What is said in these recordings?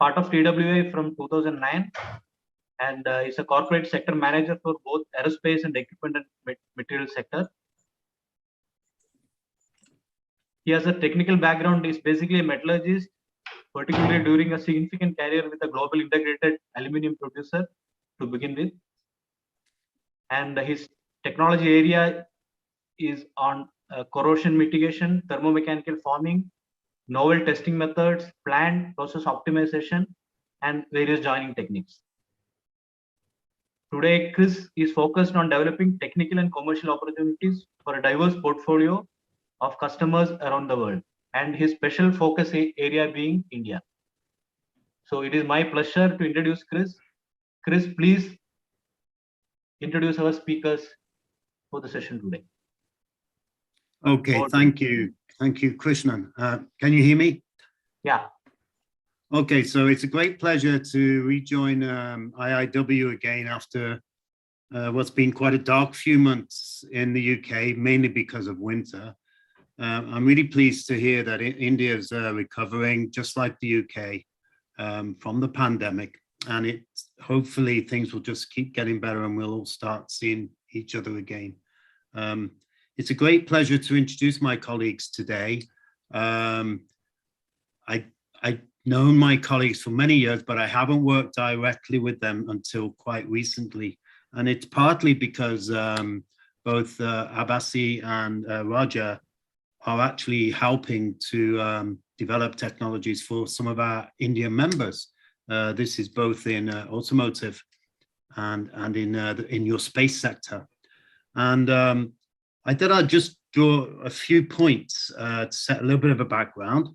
part of TWA from 2009 and is a corporate sector manager for both aerospace and equipment and material sector. He has a technical background, is basically a metallurgist, particularly during a significant career with a global integrated aluminum producer to begin with. And his technology area is on corrosion mitigation, thermomechanical forming, novel testing methods, plant process optimization, and various joining techniques. Today, Chris is focused on developing technical and commercial opportunities for a diverse portfolio of customers around the world, and his special focus area being India. So it is my pleasure to introduce Chris. Chris, please introduce our speakers for the session today. Okay, thank you. Thank you, Krishnan. Can you hear me? Yeah. Okay, so it's a great pleasure to rejoin IIW again after what's been quite a dark few months in the UK, mainly because of winter. I'm really pleased to hear that India is recovering, just like the UK, from the pandemic. And hopefully things will just keep getting better and we'll all start seeing each other again. It's a great pleasure to introduce my colleagues today. I've known my colleagues for many years, but I haven't worked directly with them until quite recently. And it's partly because both Abasi and Raja are actually helping to develop technologies for some of our Indian members. This is both in automotive and in your space sector. And I thought I'd just draw a few points to set a little bit of a background.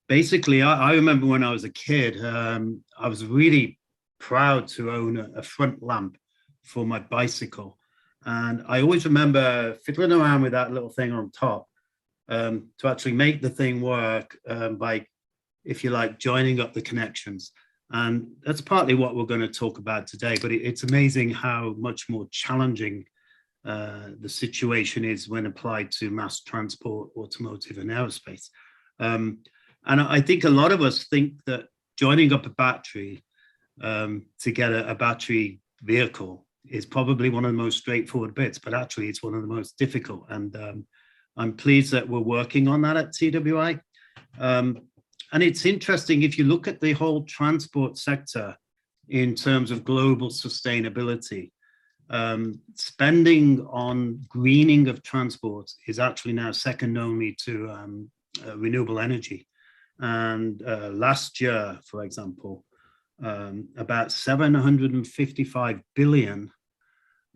Basically, I remember when I was a kid, I was really proud to own a front lamp for my bicycle. And I always remember fiddling around with that little thing on top to actually make the thing work by, if you like, joining up the connections. And that's partly what we're going to talk about today, but it's amazing how much more challenging the situation is when applied to mass transport, automotive and aerospace. And I think a lot of us think that joining up a battery to get a battery vehicle is probably one of the most straightforward bits, but actually it's one of the most difficult. And I'm pleased that we're working on that at TWI. And it's interesting, if you look at the whole transport sector in terms of global sustainability, spending on greening of transport is actually now second only to renewable energy. And last year, for example, about 755 billion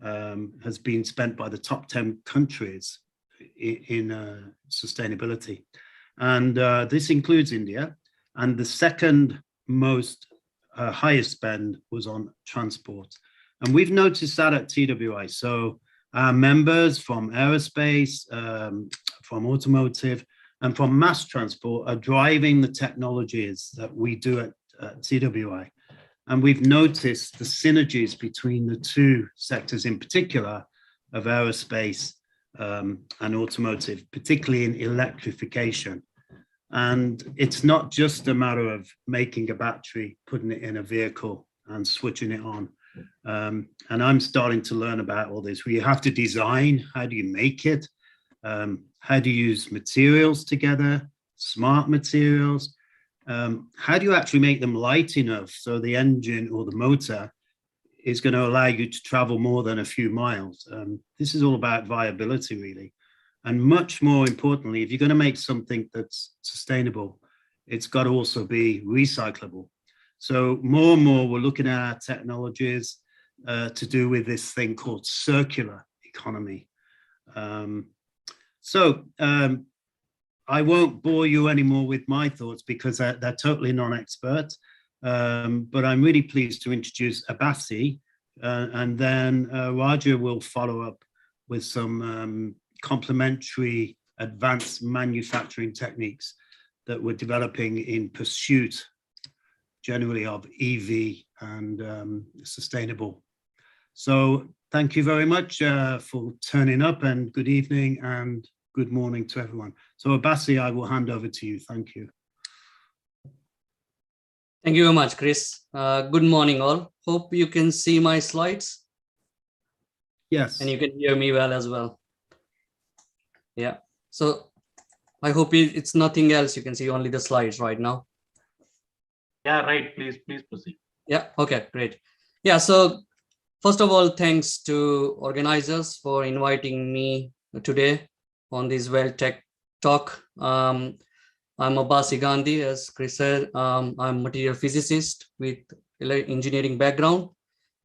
has been spent by the top 10 countries in sustainability. And this includes India. And the second most highest spend was on transport. And we've noticed that at TWI. So our members from aerospace, from automotive, and from mass transport are driving the technologies that we do at TWI. And we've noticed the synergies between the two sectors in particular of aerospace and automotive, particularly in electrification. And it's not just a matter of making a battery, putting it in a vehicle and switching it on. And I'm starting to learn about all this. We have to design, how do you make it? How do you use materials together, smart materials? How do you actually make them light enough so the engine or the motor is going to allow you to travel more than a few miles? This is all about viability, really. And much more importantly, if you're going to make something that's sustainable, it's got to also be recyclable. So more and more, we're looking at our technologies to do with this thing called circular economy. I won't bore you anymore with my thoughts because they're totally non-expert, but I'm really pleased to introduce Abasi, and then Raja will follow up with some complementary advanced manufacturing techniques that we're developing in pursuit generally of EV and sustainable. So thank you very much for turning up, and good evening and good morning to everyone. So Abasi, I will hand over to you. Thank you. Thank you very much, Chris. Good morning, all. Hope you can see my slides. Yes. And you can hear me well as well. Yeah. So I hope it's nothing else. You can see only the slides right now. Yeah, right. Please proceed. Yeah. Okay, great. Yeah. So first of all, thanks to organizers for inviting me today on this Weld Tech talk. I'm Abbasi Gandhi, as Chris said. I'm a material physicist with engineering background.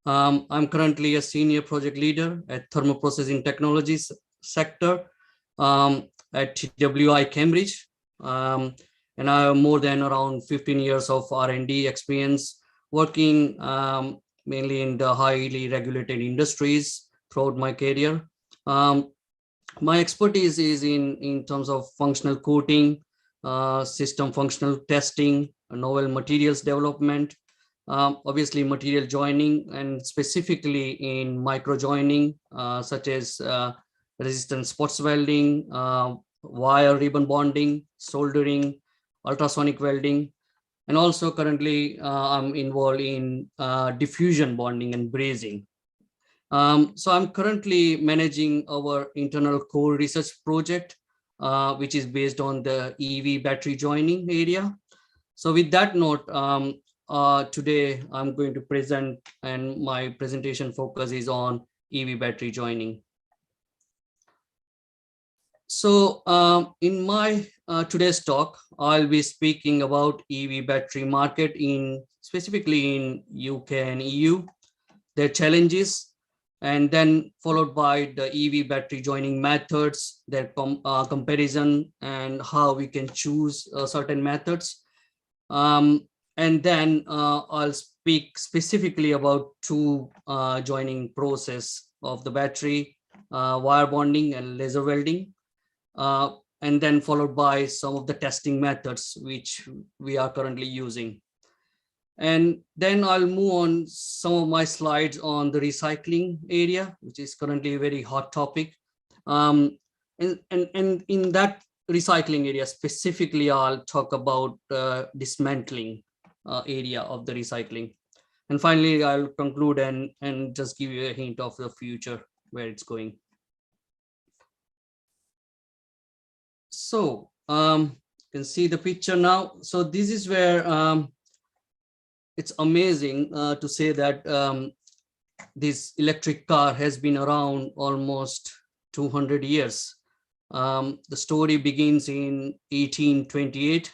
I'm currently a senior project leader at thermal processing technologies sector at TWI Cambridge. And I have more than around 15 years of R&D experience working mainly in the highly regulated industries throughout my career. My expertise is in terms of functional coating, system functional testing, novel materials development, obviously material joining, and specifically in micro joining, such as resistance spots welding, wire ribbon bonding, soldering, ultrasonic welding, and also currently I'm involved in diffusion bonding and brazing. So I'm currently managing our internal core research project, which is based on the EV battery joining area. So with that note, today I'm going to present, and my presentation focus is on EV battery joining. So in my today's talk, I'll be speaking about EV battery market specifically in UK and EU, their challenges, and then followed by the EV battery joining methods, their comparison, and how we can choose certain methods. And then I'll speak specifically about two joining process of the battery, wire bonding and laser welding, and then followed by some of the testing methods which we are currently using. And then I'll move on some of my slides on the recycling area, which is currently a very hot topic. And in that recycling area specifically, I'll talk about dismantling area of the recycling. And finally, I'll conclude and just give you a hint of the future, where it's going. So you can see the picture now. So this is where it's amazing to say that this electric car has been around almost 200 years. The story begins in 1828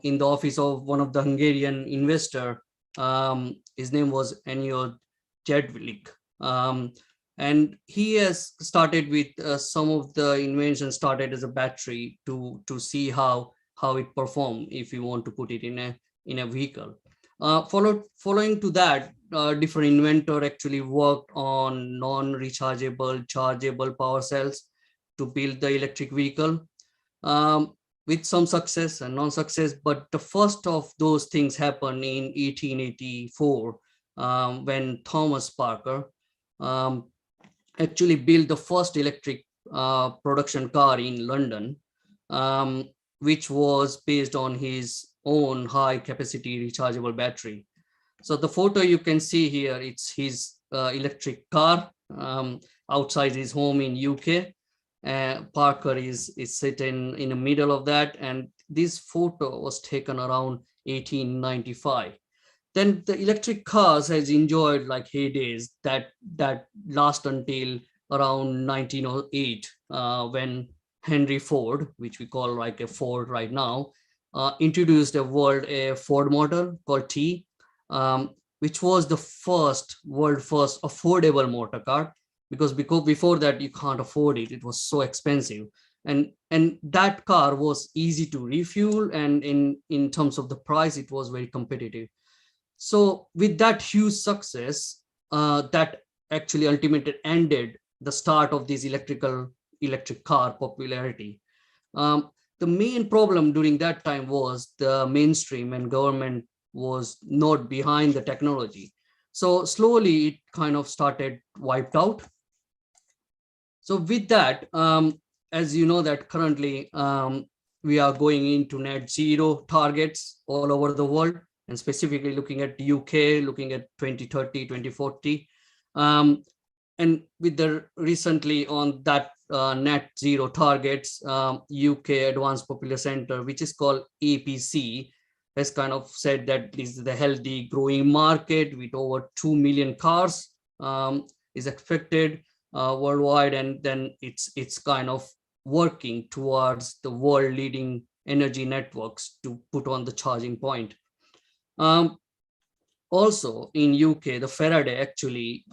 in the office of one of the Hungarian investor. His name was Ennio Jedlik. And he has started with some of the inventions started as a battery to see how it perform if you want to put it in a vehicle. Following to that, different inventor actually worked on non-rechargeable, chargeable power cells to build the electric vehicle, with some success and non-success. But the first of those things happened in 1884 when Thomas Parker actually built the first electric production car in London, which was based on his own high capacity rechargeable battery. So the photo you can see here, it's his electric car outside his home in UK. Parker is sitting in the middle of that, and this photo was taken around 1895. Then the electric cars has enjoyed like heydays that last until around 1908 when Henry Ford, which we call like a Ford right now, introduced a Ford model called T, which was the world first affordable motor car, because before that you can't afford it. It was so expensive. And that car was easy to refuel, and in terms of the price, it was very competitive. So with that huge success, that actually ultimately ended the start of this electric car popularity. The main problem during that time was the mainstream and government was not behind the technology. So slowly it kind of started wiped out. So with that, as you know that currently we are going into net zero targets all over the world and specifically looking at UK, looking at 2030, 2040. And with the recently on that net zero targets, UK Advanced Popular Center, which is called APC, has kind of said that this is the healthy growing market with over 2 million cars is expected worldwide, and then it's kind of working towards the world leading energy networks to put on the charging point. Also in UK, the Faraday actually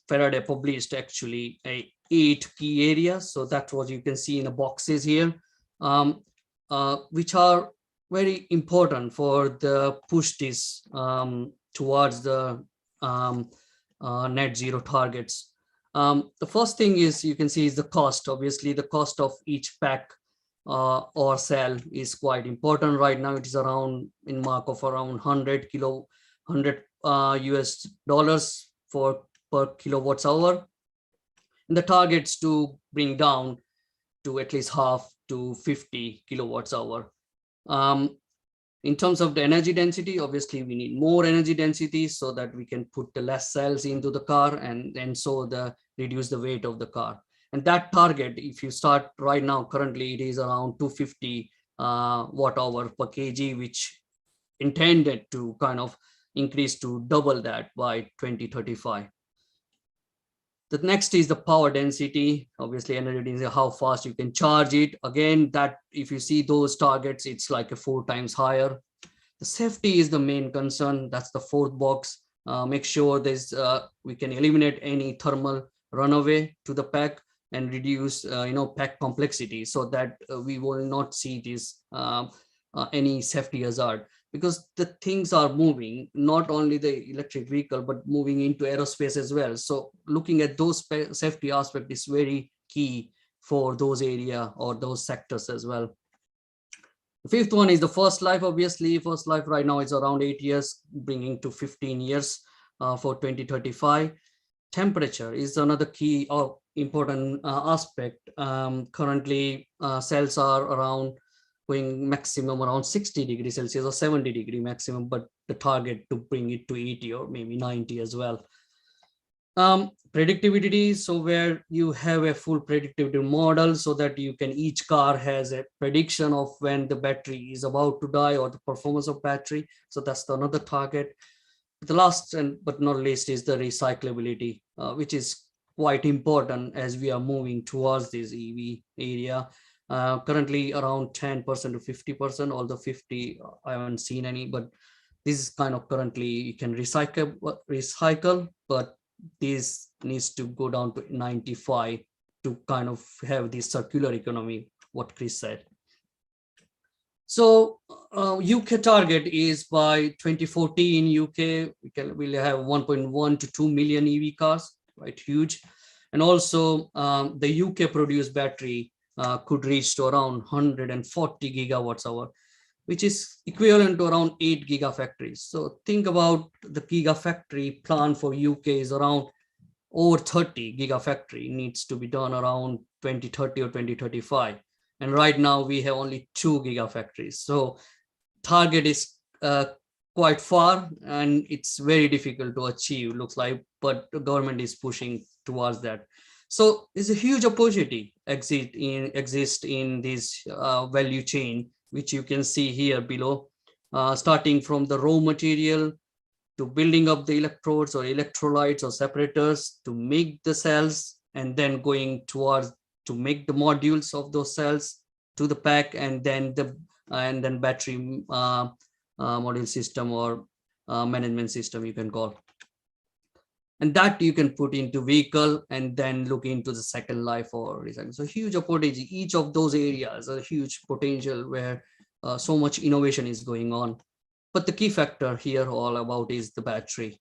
Faraday published actually 8 key areas. So that's what you can see in the boxes here, which are very important for the push this towards the net zero targets. The first thing is you can see is the cost. Obviously, the cost of each pack or cell is quite important right now. It is around in mark of around 100 US dollars per kilowatts hour. And the targets to bring down to at least half to 50 kilowatts hour. In terms of the energy density, obviously we need more energy density so that we can put the less cells into the car and so reduce the weight of the car. And that target, if you start right now, currently it is around 250 watt hour per kg, which intended to kind of increase to double that by 2035. The next is the power density. Obviously, energy density, how fast you can charge it. Again, that if you see those targets, it's like a 4 times higher. The safety is the main concern. That's the 4th box. Make sure there's we can eliminate any thermal runaway to the pack and reduce pack complexity so that we will not see this any safety hazard. Because the things are moving, not only the electric vehicle, but moving into aerospace as well. So looking at those safety aspect is very key for those area or those sectors as well. The 5th one is the first life. Obviously, first life right now is around 8 years, bringing to 15 years for 2035. Temperature is another key or important aspect. Currently, cells are around going maximum around 60 degrees Celsius or 70 degree maximum, but the target to bring it to 80 or maybe 90 as well. Predictability, so where you have a full predictability model so that you can, each car has a prediction of when the battery is about to die or the performance of battery. So that's another target. The last and but not least is the recyclability, which is quite important as we are moving towards this EV area. Currently around 10% to 50%, although 50 I haven't seen any, but this is kind of currently you can recycle, but this needs to go down to 95 to kind of have this circular economy, what Chris said. So UK target is by 2040 in UK, we'll have 1.1 to 2 million EV cars, right? Huge. And also the UK produced battery could reach to around 140 gigawatts hour, which is equivalent to around 8 gigafactories. So think about the gigafactory plan for UK is around over 30 gigafactory needs to be done around 2030 or 2035. And right now we have only 2 gigafactories. So target is quite far and it's very difficult to achieve, looks like, but the government is pushing towards that. So there's a huge opportunity exist in this value chain, which you can see here below, starting from the raw material to building up the electrodes or electrolytes or separators to make the cells, and then going towards to make the modules of those cells to the pack, and then battery module system or management system you can call. And that you can put into vehicle and then look into the second life or recycling. So huge opportunity. Each of those areas are huge potential where so much innovation is going on. But the key factor here all about is the battery.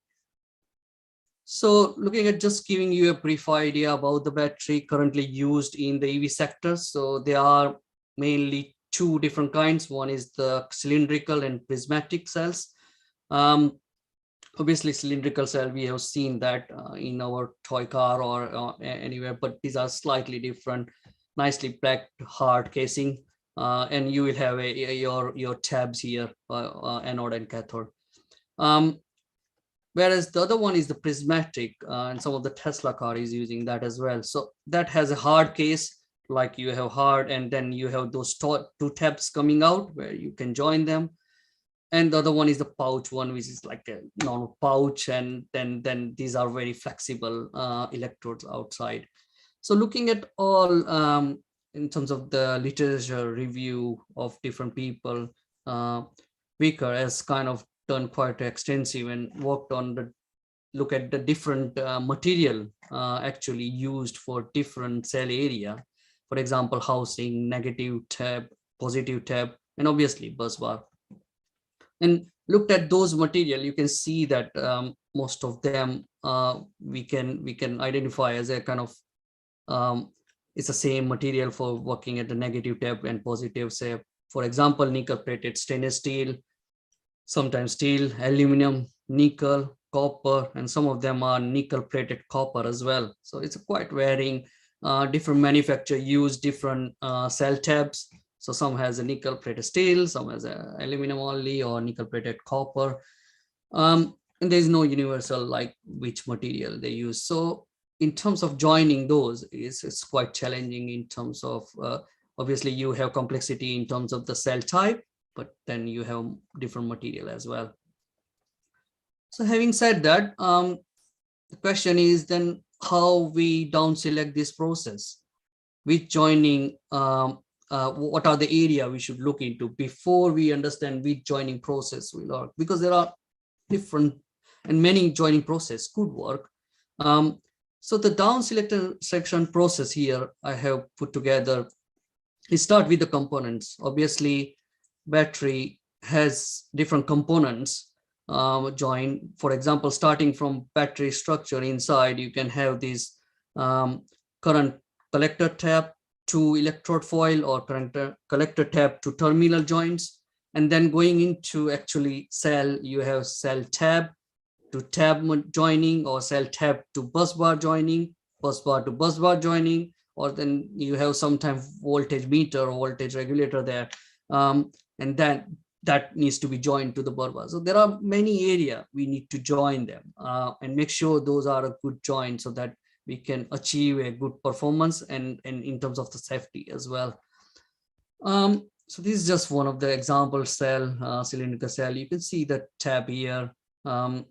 So looking at just giving you a brief idea about the battery currently used in the EV sector. So there are mainly 2 different kinds. One is the cylindrical and prismatic cells. Obviously cylindrical cell, we have seen that in our toy car or anywhere, but these are slightly different, nicely packed hard casing. and you will have your tabs here, anode and cathode. Whereas the other one is the prismatic, and some of the Tesla car is using that as well. So that has a hard case, like you have hard, and then you have those two tabs coming out where you can join them. And the other one is the pouch one, which is like a normal pouch, and then these are very flexible electrodes outside. So looking at all in terms of the literature review of different people, Vicker has kind of done quite extensive and worked on the look at the different material actually used for different cell area. For example, housing, negative tab, positive tab, and obviously bus bar. And looked at those material, you can see that most of them we can identify as a kind of it's the same material for working at the negative tab and positive tab. For example, nickel plated stainless steel, sometimes steel, aluminum, nickel, copper, and some of them are nickel plated copper as well. So it's quite varying. Different manufacturer use different cell tabs. So some has a nickel plated steel, some has a aluminum only, or nickel plated copper. And there's no universal like which material they use. So in terms of joining those, it's quite challenging in terms of obviously you have complexity in terms of the cell type, but then you have different material as well. So having said that, the question is then how we down select this process, which joining, what are the area we should look into before we understand which joining process will work, because there are different and many joining process could work. So the down selection process here I have put together. We start with the components. Obviously, battery has different components joined. For example, starting from battery structure inside, you can have this current collector tab to electrode foil, or current collector tab to terminal joints. And then going into actually cell, you have cell tab to tab joining, or cell tab to bus bar joining, bus bar to bus bar joining, or then you have sometimes voltage meter or voltage regulator there. And then that needs to be joined to the bus bar. So there are many areas we need to join them and make sure those are a good joint so that we can achieve a good performance and in terms of the safety as well. So this is just one of the example cell, cylindrical cell. You can see the tab here and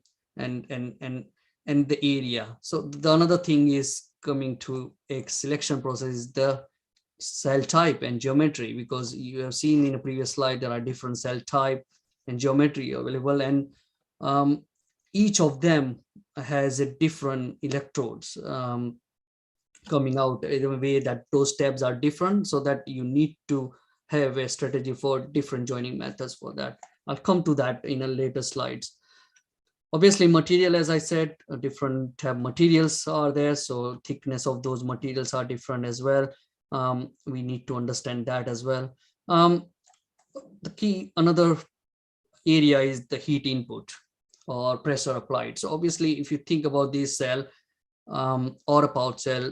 the area. So the another thing is coming to a selection process is the cell type and geometry, because you have seen in a previous slide there are different cell type and geometry available, and each of them has a different electrodes coming out in a way that those tabs are different, so that you need to have a strategy for different joining methods for that. I'll come to that in a later slides. Obviously, material, as I said, different tab materials are there, so thickness of those materials are different as well. We need to understand that as well. The key, another area is the heat input or pressure applied. So obviously, if you think about this cell or a pouch cell,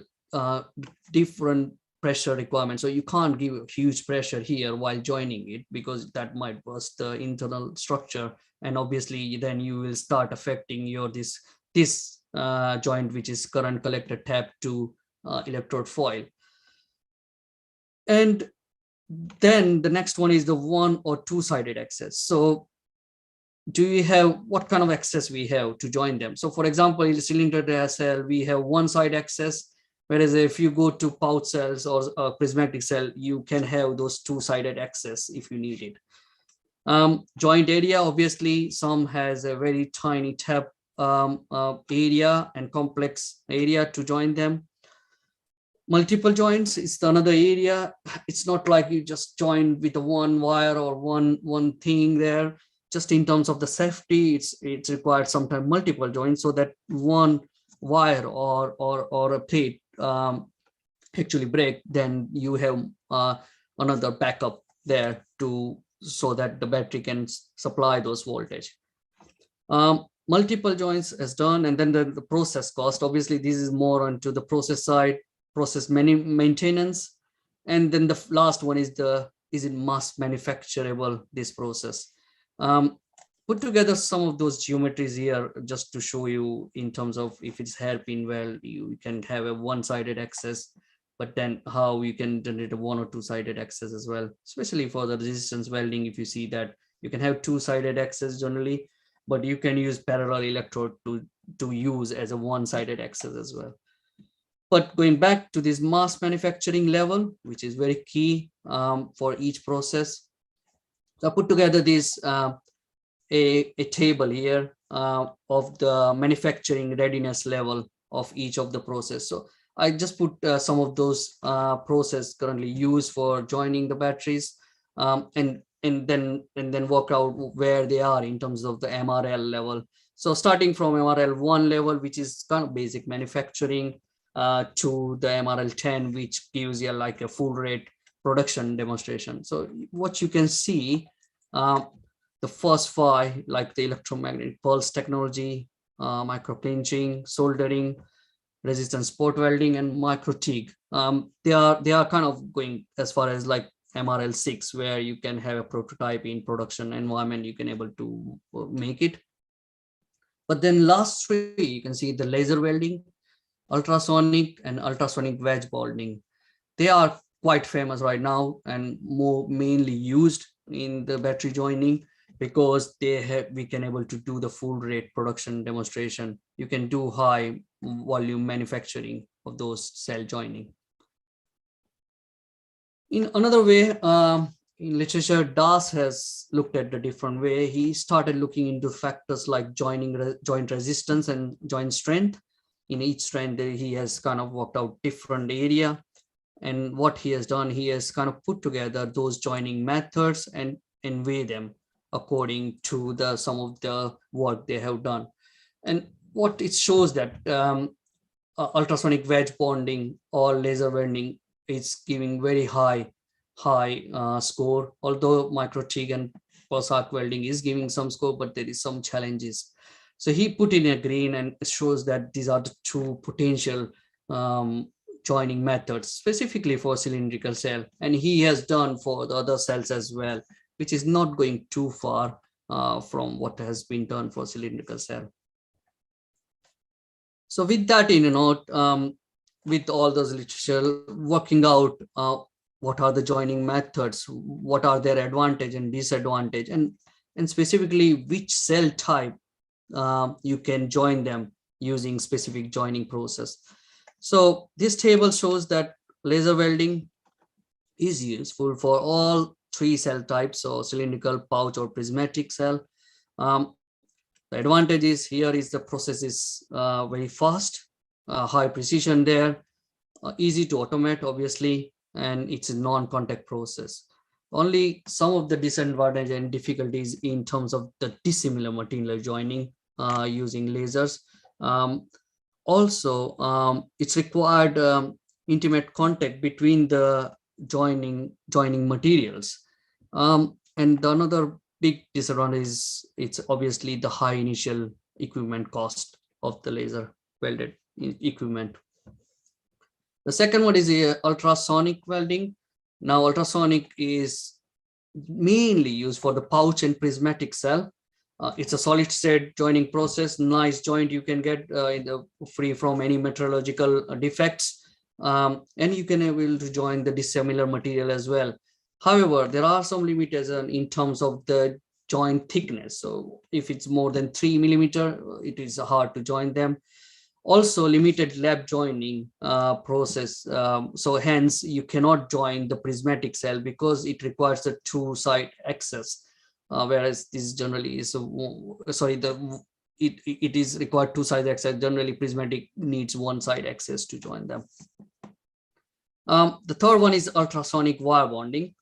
different pressure requirements. So you can't give a huge pressure here while joining it, because that might burst the internal structure. And obviously, then you will start affecting your this joint, which is current collector tab to electrode foil. And then the next one is the one or two-sided access. So do we have, what kind of access we have to join them? So for example, in the cylinder cell, we have one side access, whereas if you go to pouch cells or a prismatic cell, you can have those two-sided access if you need it. Joint area, obviously, some has a very tiny tab area and complex area to join them. Multiple joints is another area. It's not like you just join with a one wire or one thing there. Just in terms of the safety, it's required sometimes multiple joints, so that one wire or a plate actually break, then you have another backup there so that the battery can supply those voltage. Multiple joints is done, and then the process cost. Obviously, this is more onto the process side, process maintenance, and then the last one is the is it mass manufacturable, this process? Put together some of those geometries here just to show you in terms of if it's hairpin weld, you can have a one-sided axis, but then how you can generate a one or two-sided axis as well, especially for the resistance welding. If you see that you can have two-sided axis generally, but you can use parallel electrode to use as a one-sided axis as well. But going back to this mass manufacturing level, which is very key for each process, so I put together this a table here of the manufacturing readiness level of each of the process. So I just put some of those process currently used for joining the batteries, and then work out where they are in terms of the MRL level. So starting from MRL 1 level, which is kind of basic manufacturing, to the MRL 10, which gives you like a full rate production demonstration. So what you can see, the first 5, like the electromagnetic pulse technology, micropinching, soldering, resistance spot welding, and micro TIG. They are kind of going as far as like MRL 6, where you can have a prototype in production environment, you can able to make it. But then last 3, you can see the laser welding, ultrasonic, and ultrasonic wedge bonding. They are quite famous right now and more mainly used in the battery joining, because we can able to do the full rate production demonstration. You can do high volume manufacturing of those cell joining. In another way, in literature, Das has looked at the different way. He started looking into factors like joint resistance and joint strength. In each strength, he has kind of worked out different area. And what he has done, he has kind of put together those joining methods and weigh them according to some of the work they have done. And what it shows that ultrasonic wedge bonding or laser welding is giving very high score, although micro TIG and pulse arc welding is giving some score, but there is some challenges. So he put in a green, and it shows that these are the 2 potential joining methods specifically for cylindrical cell, and he has done for the other cells as well, which is not going too far from what has been done for cylindrical cell. So with that in note, with all those literature working out what are the joining methods, what are their advantage and disadvantage, and specifically which cell type you can join them using specific joining process. So this table shows that laser welding is useful for all 3 cell types, so cylindrical, pouch, or prismatic cell. The advantage is here is the process is very fast, high precision there, easy to automate, obviously, and it's a non-contact process. Only some of the disadvantage and difficulties in terms of the dissimilar material joining using lasers. Also, it's required intimate contact between the joining materials. And another big disadvantage is it's obviously the high initial equipment cost of the laser welded equipment. The second one is ultrasonic welding. Now, ultrasonic is mainly used for the pouch and prismatic cell. It's a solid state joining process, nice joint you can get free from any metrological defects, and you can able to join the dissimilar material as well. However, there are some limitations in terms of the joint thickness. So if it's more than 3 millimeter, it is hard to join them. Also, limited lab joining process. So hence, you cannot join the prismatic cell because it requires a 2-side access. Whereas this generally is, it is required 2-side access. Generally, prismatic needs 1-side access to join them. The third one is ultrasonic wire bonding.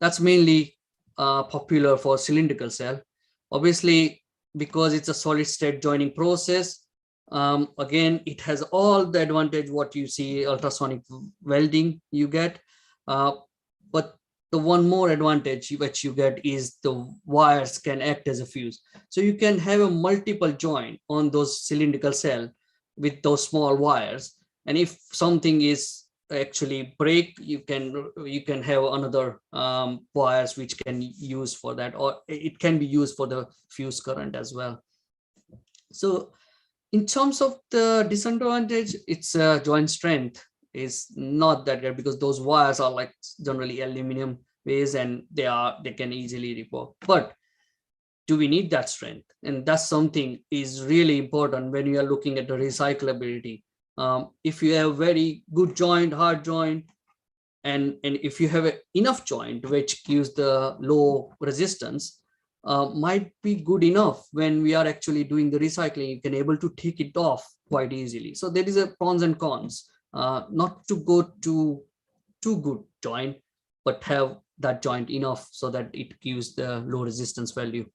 That's mainly popular for cylindrical cell. Obviously, because it's a solid state joining process, again, it has all the advantage what you see ultrasonic welding you get, but the one more advantage which you get is the wires can act as a fuse. So you can have a multiple joint on those cylindrical cell with those small wires. And if something is actually break, you can have another wires which can use for that, or it can be used for the fuse current as well. So in terms of the disadvantage, its joint strength is not that good, because those wires are like generally aluminum based, and they can easily repair. But do we need that strength? And that's something is really important when you are looking at the recyclability. If you have very good joint, hard joint, and if you have enough joint which gives the low resistance, might be good enough when we are actually doing the recycling. You can able to take it off quite easily. So there is a pros and cons. Not to go to too good joint, but have that joint enough so that it gives the low resistance value.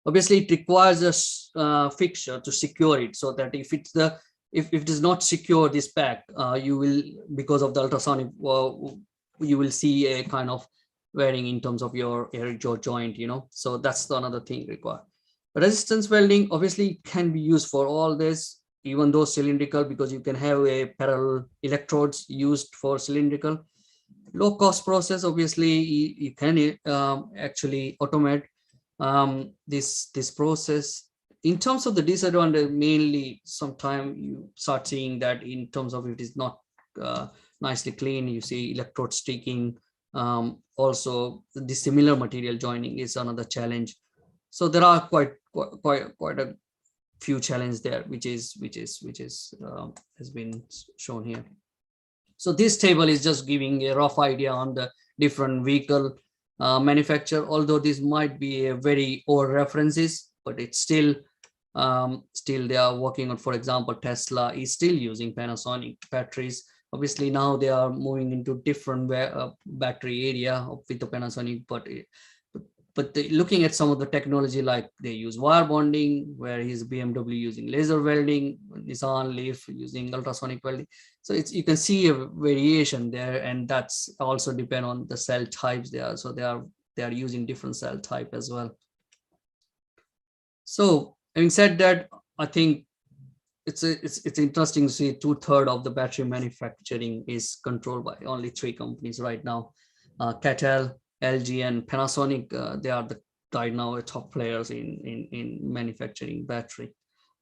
Obviously, it requires a fixture to secure it, so that if it is not secure this pack, you will, because of the ultrasonic, you will see a kind of wearing in terms of your joint, so that's another thing required. Resistance welding obviously can be used for all this, even though cylindrical, because you can have a parallel electrodes used for cylindrical. Low cost process, obviously you can actually automate this process. In terms of the disadvantage, mainly sometimes you start seeing that in terms of it is not nicely clean, you see electrode sticking. Also the similar material joining is another challenge. So there are quite a few challenges there, which has been shown here. So this table is just giving a rough idea on the different vehicle manufacturer, although this might be a very old references, but it's still they are working on. For example, Tesla is still using Panasonic batteries. Obviously now they are moving into different battery area with the Panasonic, but looking at some of the technology, like they use wire bonding, where is BMW using laser welding, Nissan Leaf using ultrasonic welding. So you can see a variation there, and that's also depend on the cell types there. So they are using different cell type as well. So having said that, I think it's interesting to see 2/3 of the battery manufacturing is controlled by only 3 companies right now. Catel, LG, and Panasonic, they are the right now top players in manufacturing battery.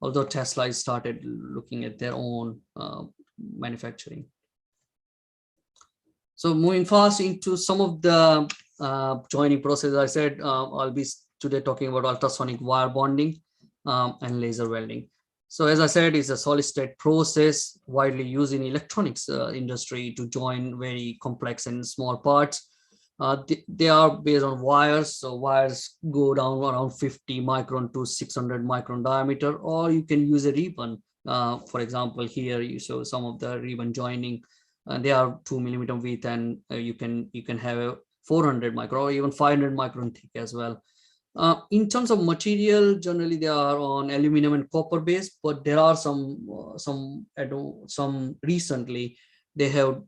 Although Tesla has started looking at their own manufacturing. So moving fast into some of the joining process, I said I'll be today talking about ultrasonic wire bonding and laser welding. So as I said, it's a solid state process widely used in electronics industry to join very complex and small parts. They are based on wires. So wires go down around 50 micron to 600 micron diameter, or you can use a ribbon. For example, here you show some of the ribbon joining. They are 2 millimeter width, and you can have a 400 micron or even 500 micron thick as well. In terms of material, generally they are on aluminum and copper based, but there are some recently they have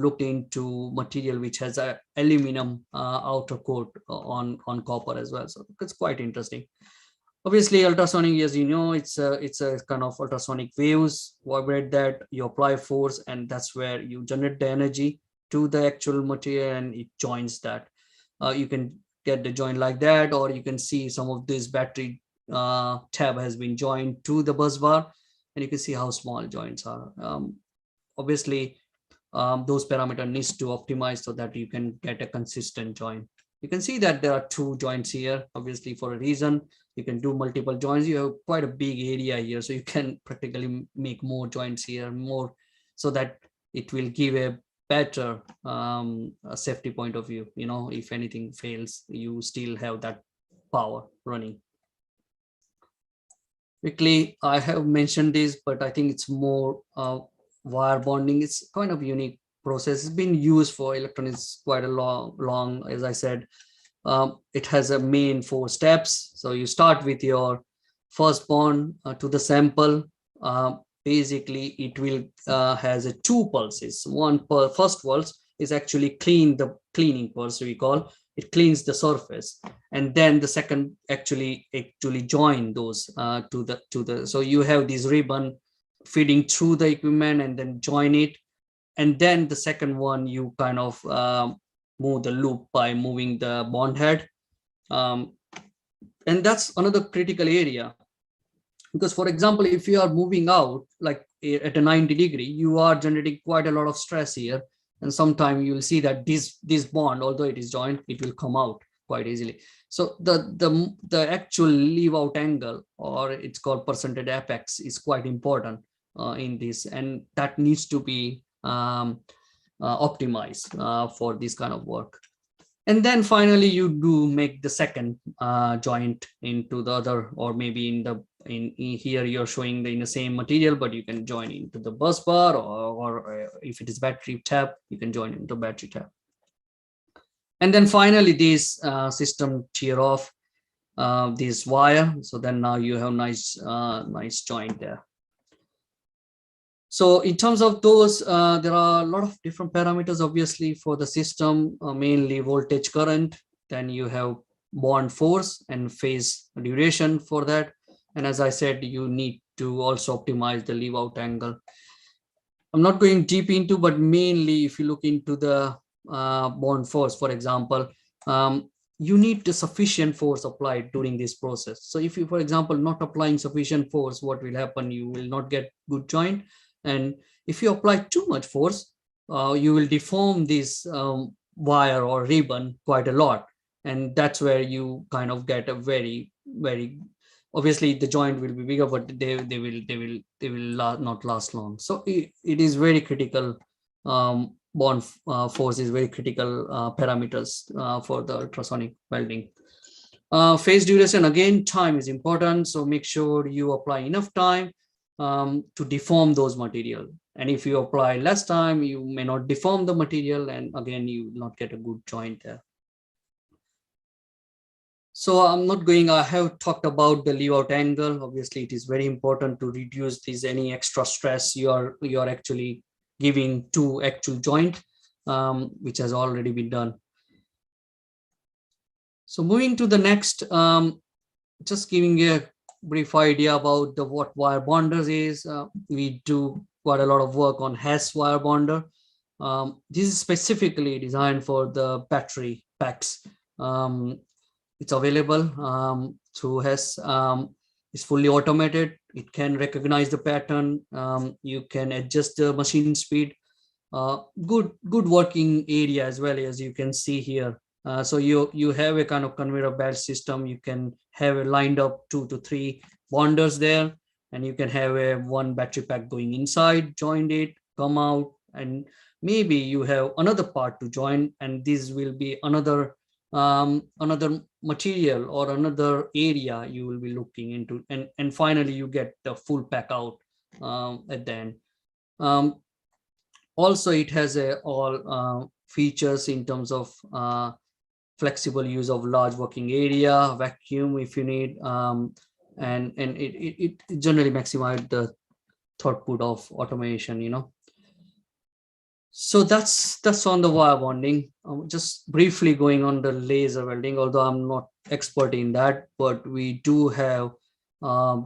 looked into material which has a aluminum outer coat on copper as well. So it's quite interesting. Obviously, ultrasonic, as you know, it's a kind of ultrasonic waves. Vibrate that, you apply force, and that's where you generate the energy to the actual material, and it joins that. You can get the joint like that, or you can see some of this battery tab has been joined to the bus bar, and you can see how small joints are. Obviously, those parameters needs to optimize so that you can get a consistent joint. You can see that there are 2 joints here, obviously for a reason. You can do multiple joints. You have quite a big area here, so you can practically make more joints here, more, so that it will give a better safety point of view. If anything fails, you still have that power running. Quickly, I have mentioned this, but I think it's more wire bonding. It's kind of unique process. It's been used for electronics quite a long, as I said. It has a main 4 steps. So you start with your first bond to the sample. Basically, it will has 2 pulses. First pulse is actually cleaning pulse, we call it, cleans the surface, and then the second actually join those to the. So you have this ribbon feeding through the equipment and then join it. And then the second one, you kind of move the loop by moving the bond head. And that's another critical area. Because, for example, if you are moving out like at a 90 degree, you are generating quite a lot of stress here. And sometimes you will see that this bond, although it is joined, it will come out quite easily. So the actual leave out angle, or it's called percentage apex, is quite important in this, and that needs to be optimized for this kind of work. And then finally, you do make the second joint into the other, or maybe in here you're showing in the same material, but you can join into the bus bar, or if it is battery tab, you can join into battery tab. And then finally, this system tear off this wire. So then now you have nice joint there. So in terms of those, there are a lot of different parameters, obviously, for the system, mainly voltage current. Then you have bond force and phase duration for that. And as I said, you need to also optimize the leave out angle. I'm not going deep into, but mainly if you look into the bond force, for example, you need the sufficient force applied during this process. So if you, for example, not applying sufficient force, what will happen? You will not get good joint. And if you apply too much force, you will deform this wire or ribbon quite a lot. And that's where you kind of get a very, very, obviously the joint will be bigger, but they will not last long. So it is very critical. Bond force is very critical parameters for the ultrasonic welding. Phase duration, again, time is important. So make sure you apply enough time to deform those material. And if you apply less time, you may not deform the material, and again, you will not get a good joint there. So I'm not going, I have talked about the leave out angle. Obviously, it is very important to reduce any extra stress you are actually giving to actual joint, which has already been done. So moving to the next, just giving a brief idea about what wire bonders is. We do quite a lot of work on HESS wire bonder. This is specifically designed for the battery packs. It's available through HESS. It's fully automated. It can recognize the pattern. You can adjust the machine speed. Good working area as well, as you can see here. So you have a kind of conveyor belt system. You can have a lined up 2 to 3 bonders there, and you can have one battery pack going inside, join it, come out, and maybe you have another part to join, and this will be another material or another area you will be looking into, and finally you get the full pack out at the end. Also, it has all features in terms of flexible use of large working area, vacuum if you need, and it generally maximizes the throughput of automation, So that's on the wire bonding. Just briefly going on the laser welding, although I'm not expert in that, but we do have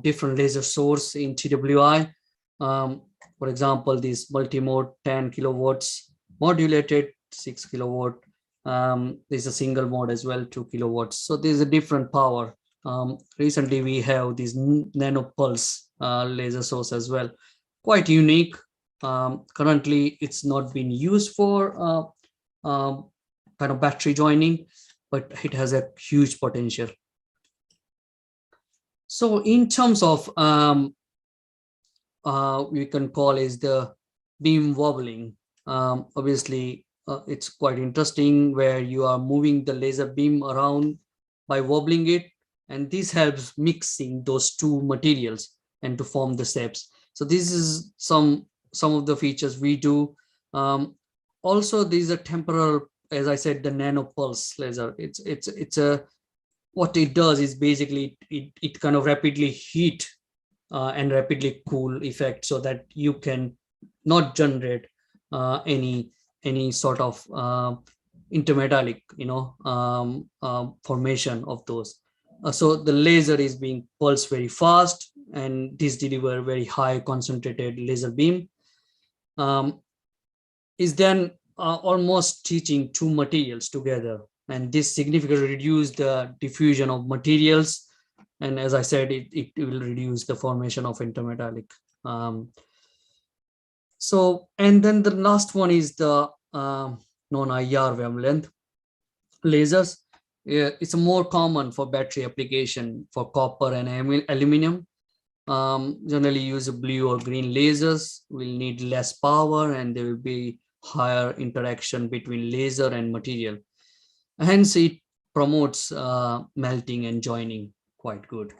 different laser source in TWI. For example, this multi-mode 10 kilowatts, modulated 6 kilowatt. There's a single mode as well, 2 kilowatts. So there's a different power. Recently, we have this Nano pulse laser source as well. Quite unique. Currently, it's not been used for kind of battery joining, but it has a huge potential. So in terms of we can call is the beam wobbling. Obviously, it's quite interesting where you are moving the laser beam around by wobbling it, and this helps mixing those two materials and to form the shapes. So this is some of the features we do. Also, these are temporal, as I said, the nano pulse laser. It's a what it does is basically it kind of rapidly heat and rapidly cool effect, so that you can not generate any sort of intermetallic formation of those. So the laser is being pulsed very fast, and this deliver very high concentrated laser beam. is then almost teaching two materials together. And this significantly reduces the diffusion of materials. And as I said, it will reduce the formation of intermetallic. And then the last one is the non-IR wavelength lasers. It's more common for battery application for copper and aluminum. Generally use blue or green lasers, will need less power, and there will be higher interaction between laser and material. Hence, it promotes melting and joining quite good.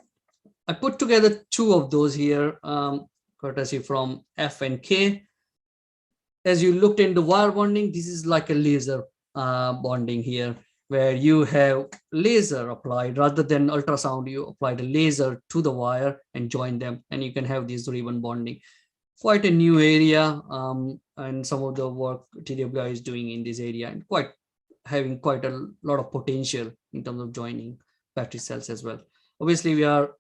I put together two of those here, courtesy from F and K. As you looked into wire bonding, this is like a laser bonding here, where you have laser applied rather than ultrasound. You apply the laser to the wire and join them, and you can have this ribbon bonding. Quite a new area, and some of the work TWI is doing in this area, and having quite a lot of potential in terms of joining battery cells as well. Obviously, we are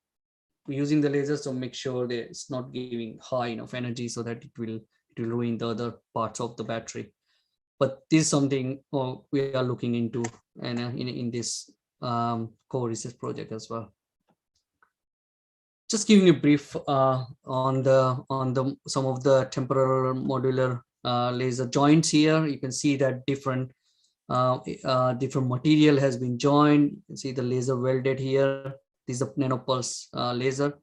using the laser, so make sure that it's not giving high enough energy so that it will ruin the other parts of the battery. But this is something we are looking into and in this core research project as well. Just giving a brief on some of the temporal modular laser joints here. You can see that different material has been joined. You can see the laser welded here. This is a nanopulse laser.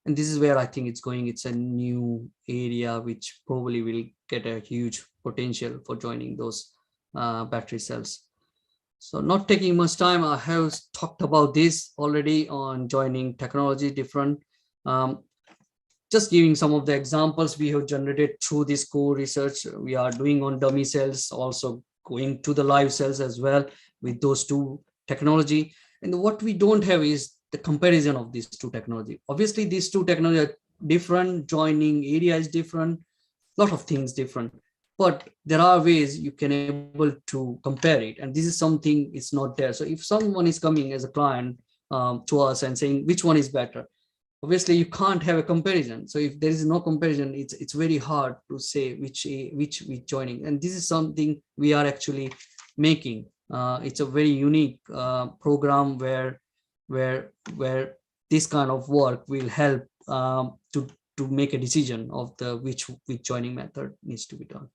And this is where I think it's going. It's a new area which probably will get a huge potential for joining those battery cells. So not taking much time, I have talked about this already on joining technology different. Just giving some of the examples we have generated through this core research. We are doing on dummy cells, also going to the live cells as well with those two technology. And what we don't have is the comparison of these two technology. Obviously, these two technology are different, joining area is different, lot of things different, but there are ways you can able to compare it. And this is something it's not there. So if someone is coming as a client to us and saying which one is better, obviously you can't have a comparison. So if there is no comparison, it's very hard to say which joining. And this is something we are actually making. It's a very unique program where this kind of work will help to make a decision of the which joining method needs to be done.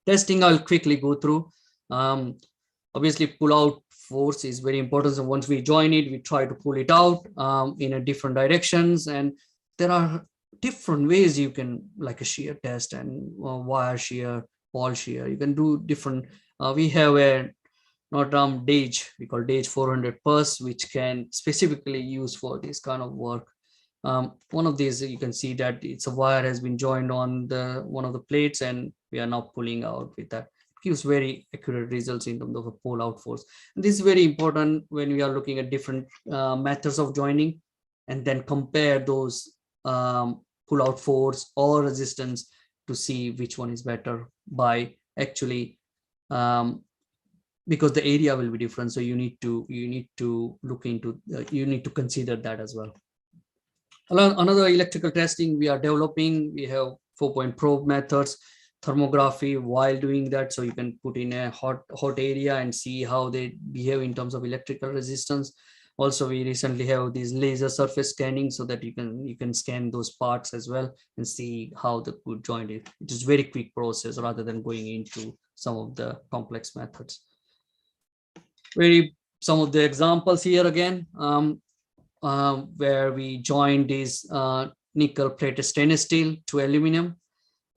Testing, I'll quickly go through. Obviously, pull out force is very important. So once we join it, we try to pull it out in a different directions. And there are different ways you can, like a shear test and wire shear, ball shear. You can do different. We have a DAGE, we call DAGE 400 pulse, which can specifically use for this kind of work. One of these, you can see that it's a wire has been joined on one of the plates, and we are now pulling out with that. It gives very accurate results in terms of a pull out force. And this is very important when we are looking at different methods of joining, and then compare those pull out force or resistance to see which one is better by actually because the area will be different. So you need to look into you need to consider that as well. Another electrical testing we are developing, we have 4-point probe methods, thermography while doing that. So you can put in a hot area and see how they behave in terms of electrical resistance. Also, we recently have these laser surface scanning so that you can scan those parts as well and see how the good joint is. It is very quick process rather than going into some of the complex methods. Some of the examples here again, where we joined this nickel plated stainless steel to aluminum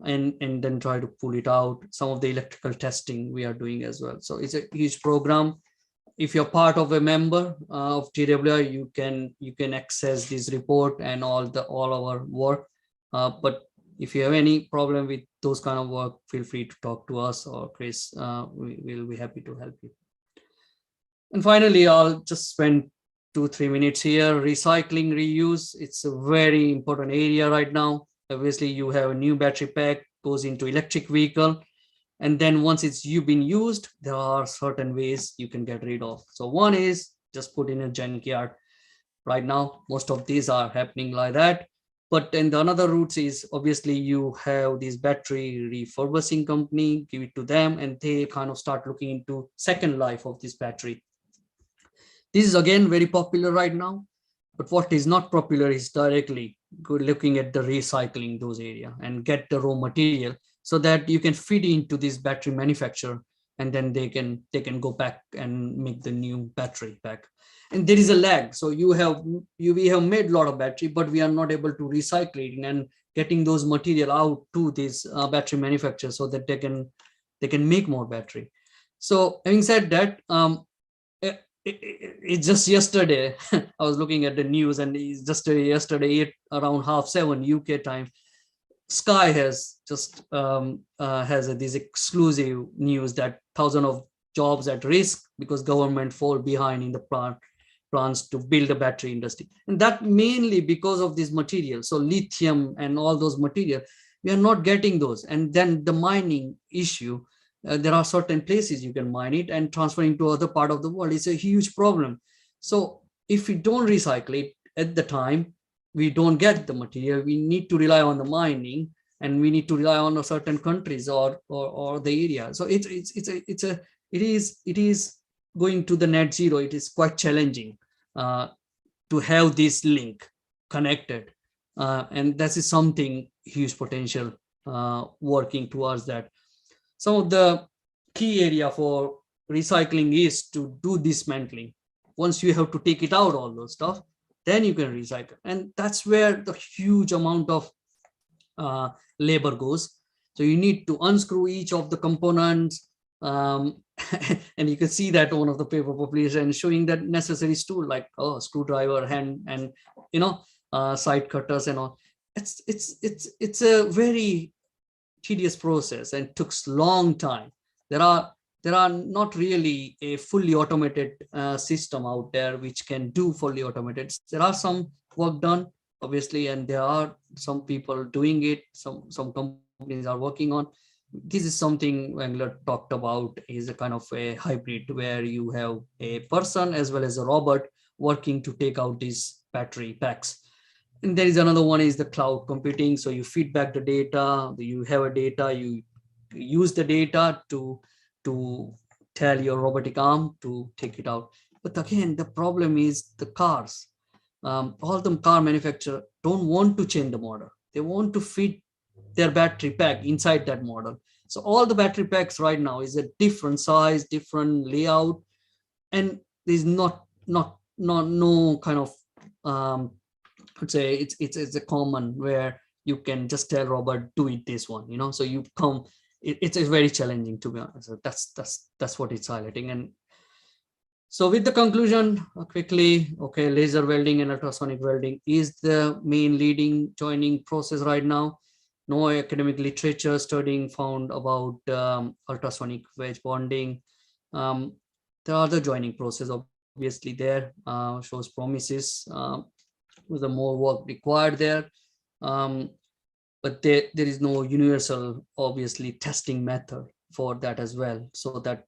and then try to pull it out. Some of the electrical testing we are doing as well. So it's a huge program. If you're part of a member of TWI, you can access this report and all our work. But if you have any problem with those kind of work, feel free to talk to us or Chris. We will be happy to help you. And finally, I'll just spend 2-3 minutes here. Recycling, reuse, it's a very important area right now. Obviously, you have a new battery pack, goes into electric vehicle. And then once you've been used, there are certain ways you can get rid of. So one is just put in a junkyard. Right now, most of these are happening like that. But then the another route is obviously you have this battery refurbishing company, give it to them, and they kind of start looking into second life of this battery. This is again very popular right now, but what is not popular is directly looking at the recycling those area and get the raw material so that you can feed into this battery manufacturer, and then they can go back and make the new battery back. And there is a lag. So we have made a lot of battery, but we are not able to recycle it and getting those material out to this battery manufacturer so that they can make more battery. So having said that, it's just yesterday I was looking at the news, and it's just yesterday around 7:30 UK time, Sky has just has this exclusive news that thousands of jobs at risk because government fall behind in the plans to build a battery industry, and that mainly because of this material. So lithium and all those material, we are not getting those. And then the mining issue, there are certain places you can mine it, and transferring to other part of the world is a huge problem. So if we don't recycle it at the time, we don't get the material. We need to rely on the mining, and we need to rely on a certain countries or the area. So it is going to the net zero. It is quite challenging to have this link connected, and that is something huge potential working towards that. Some of the key area for recycling is to do dismantling. Once you have to take it out, all those stuff, then you can recycle. And that's where the huge amount of labor goes. So you need to unscrew each of the components. And you can see that one of the paper publication showing that necessary tool like screwdriver, hand, and side cutters and all. It's a very tedious process and took long time. There are not really a fully automated system out there which can do fully automated. There are some work done, obviously, and there are some people doing it. Some companies are working on. This is something Wengler talked about, is a kind of a hybrid where you have a person as well as a robot working to take out these battery packs. And there is another one is the cloud computing. So you feed back the data, you have a data, you use the data to tell your robotic arm to take it out. But again, the problem is the cars. All the car manufacturers don't want to change the model. They want to fit their battery pack inside that model. So all the battery packs right now is a different size, different layout, and there's no kind of I'd say it's a common where you can just tell Robert do it this one, so you come. It's very challenging, to be honest. So that's what it's highlighting. And so with the conclusion quickly, okay, laser welding and ultrasonic welding is the main leading joining process right now. No academic literature studying found about ultrasonic wedge bonding. The other joining process obviously there shows promises. With the more work required there, but there is no universal, obviously, testing method for that as well, so that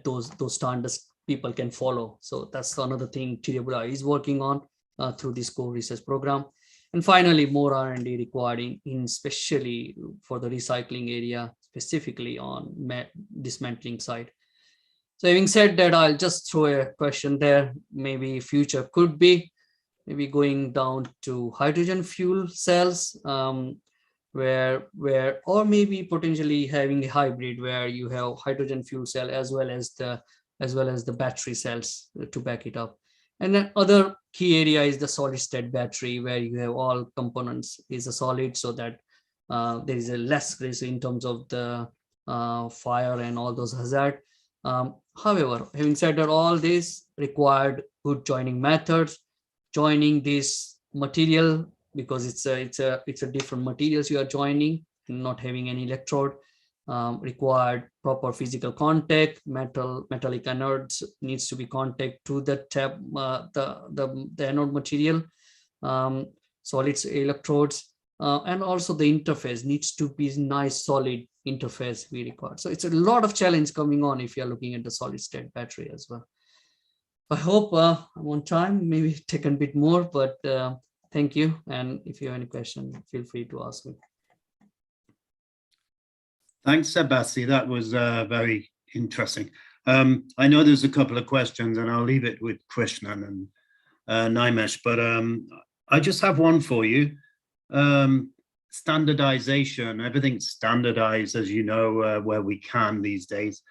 those standards people can follow. So that's another thing TWI is working on through this core research program. And finally, more R&D required in especially for the recycling area, specifically on dismantling side. So having said that, I'll just throw a question there. Maybe future could be maybe going down to hydrogen fuel cells, where or maybe potentially having a hybrid where you have hydrogen fuel cell as well as the battery cells to back it up. And then other key area is the solid state battery, where you have all components is a solid, so that there is a less risk in terms of the fire and all those hazard. However, having said that, all this required good joining methods, joining this material, because it's a different materials you are joining, not having any electrode, required proper physical contact. Metallic anodes needs to be contact to the the anode material, solids electrodes, and also the interface needs to be nice solid interface we require. So it's a lot of challenge coming on if you're looking at the solid state battery as well. I hope I'm on time, maybe take a bit more, but thank you. And if you have any question, feel free to ask me. Thanks, Sebasti. That was very interesting. I know there's a couple of questions, and I'll leave it with Krishnan and Nimesh, but I just have one for you. Standardization, everything's standardized, as you know, where we can these days.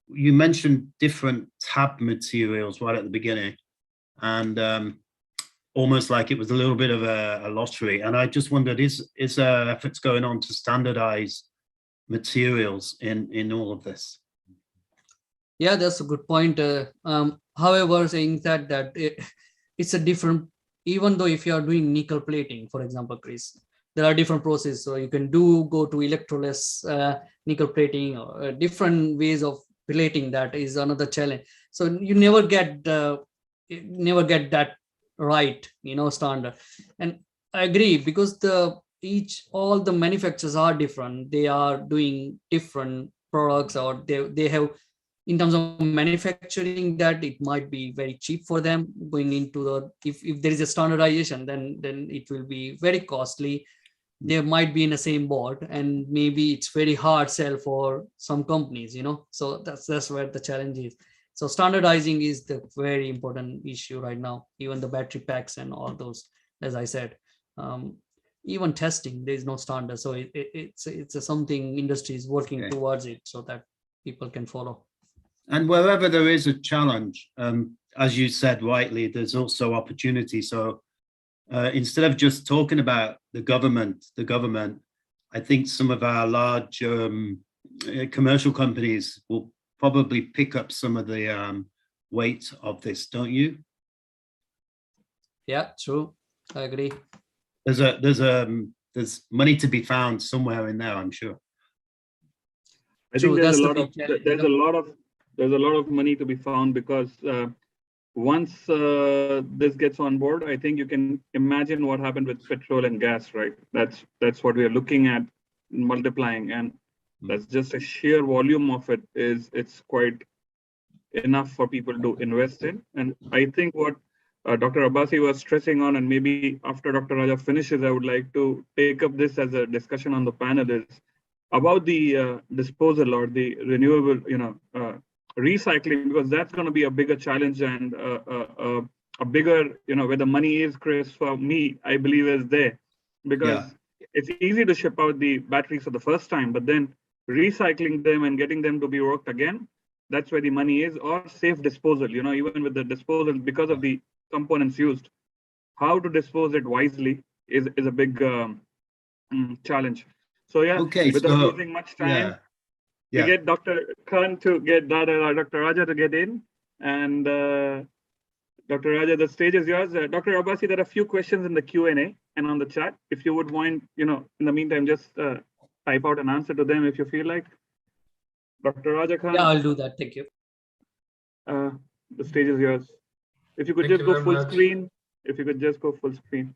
You mentioned different tab materials right at the beginning, and almost like it was a little bit of a lottery. And I just wondered, is there efforts going on to standardize materials in all of this? Yeah, that's a good point. However, saying that it's a different, even though if you are doing nickel plating, for example, Chris, there are different processes. So you can go to electroless nickel plating, or different ways of plating. That is another challenge. So you never get that right, standard. And I agree, because all the manufacturers are different. They are doing different products, or they have, in terms of manufacturing, that it might be very cheap for them going into if there is a standardization, then it will be very costly. They might be in the same boat, and maybe it's very hard sell for some companies, so that's where the challenge is. So standardizing is the very important issue right now. Even the battery packs and all those, as I said, even testing, there is no standard. So it's something industry is working towards it, so that people can follow. And wherever there is a challenge, as you said rightly, there's also opportunity. So instead of just talking about the government, I think some of our large commercial companies will probably pick up some of the weight of this, don't you? Yeah, true. I agree. There's money to be found somewhere in there, I'm sure. I think there's a lot of money to be found, because once this gets on board, I think you can imagine what happened with petrol and gas, right? That's what we are looking at multiplying, and that's just a sheer volume of it. It's quite enough for people to invest in. And I think what Dr. Abbasi was stressing on, and maybe after Dr. Raja finishes, I would like to take up this as a discussion on the panel, is about the disposal or the renewable, recycling, because that's going to be a bigger challenge, and a bigger, where the money is, Chris, for me, I believe is there, because it's easy to ship out the batteries for the first time, but then recycling them and getting them to be worked again, that's where the money is. Or safe disposal, even with the disposal, because of the components used, how to dispose it wisely is a big challenge. So without losing much time, we get Dr. Khan to get Dr. Raja to get in, and Dr. Raja, the stage is yours. Dr. Abbasi, there are a few questions in the Q&A and on the chat. If you would mind, in the meantime, just type out an answer to them if you feel like. Dr. Raja Khan. Yeah, I'll do that. Thank you. The stage is yours. If you could just go full screen. If you could just go full screen.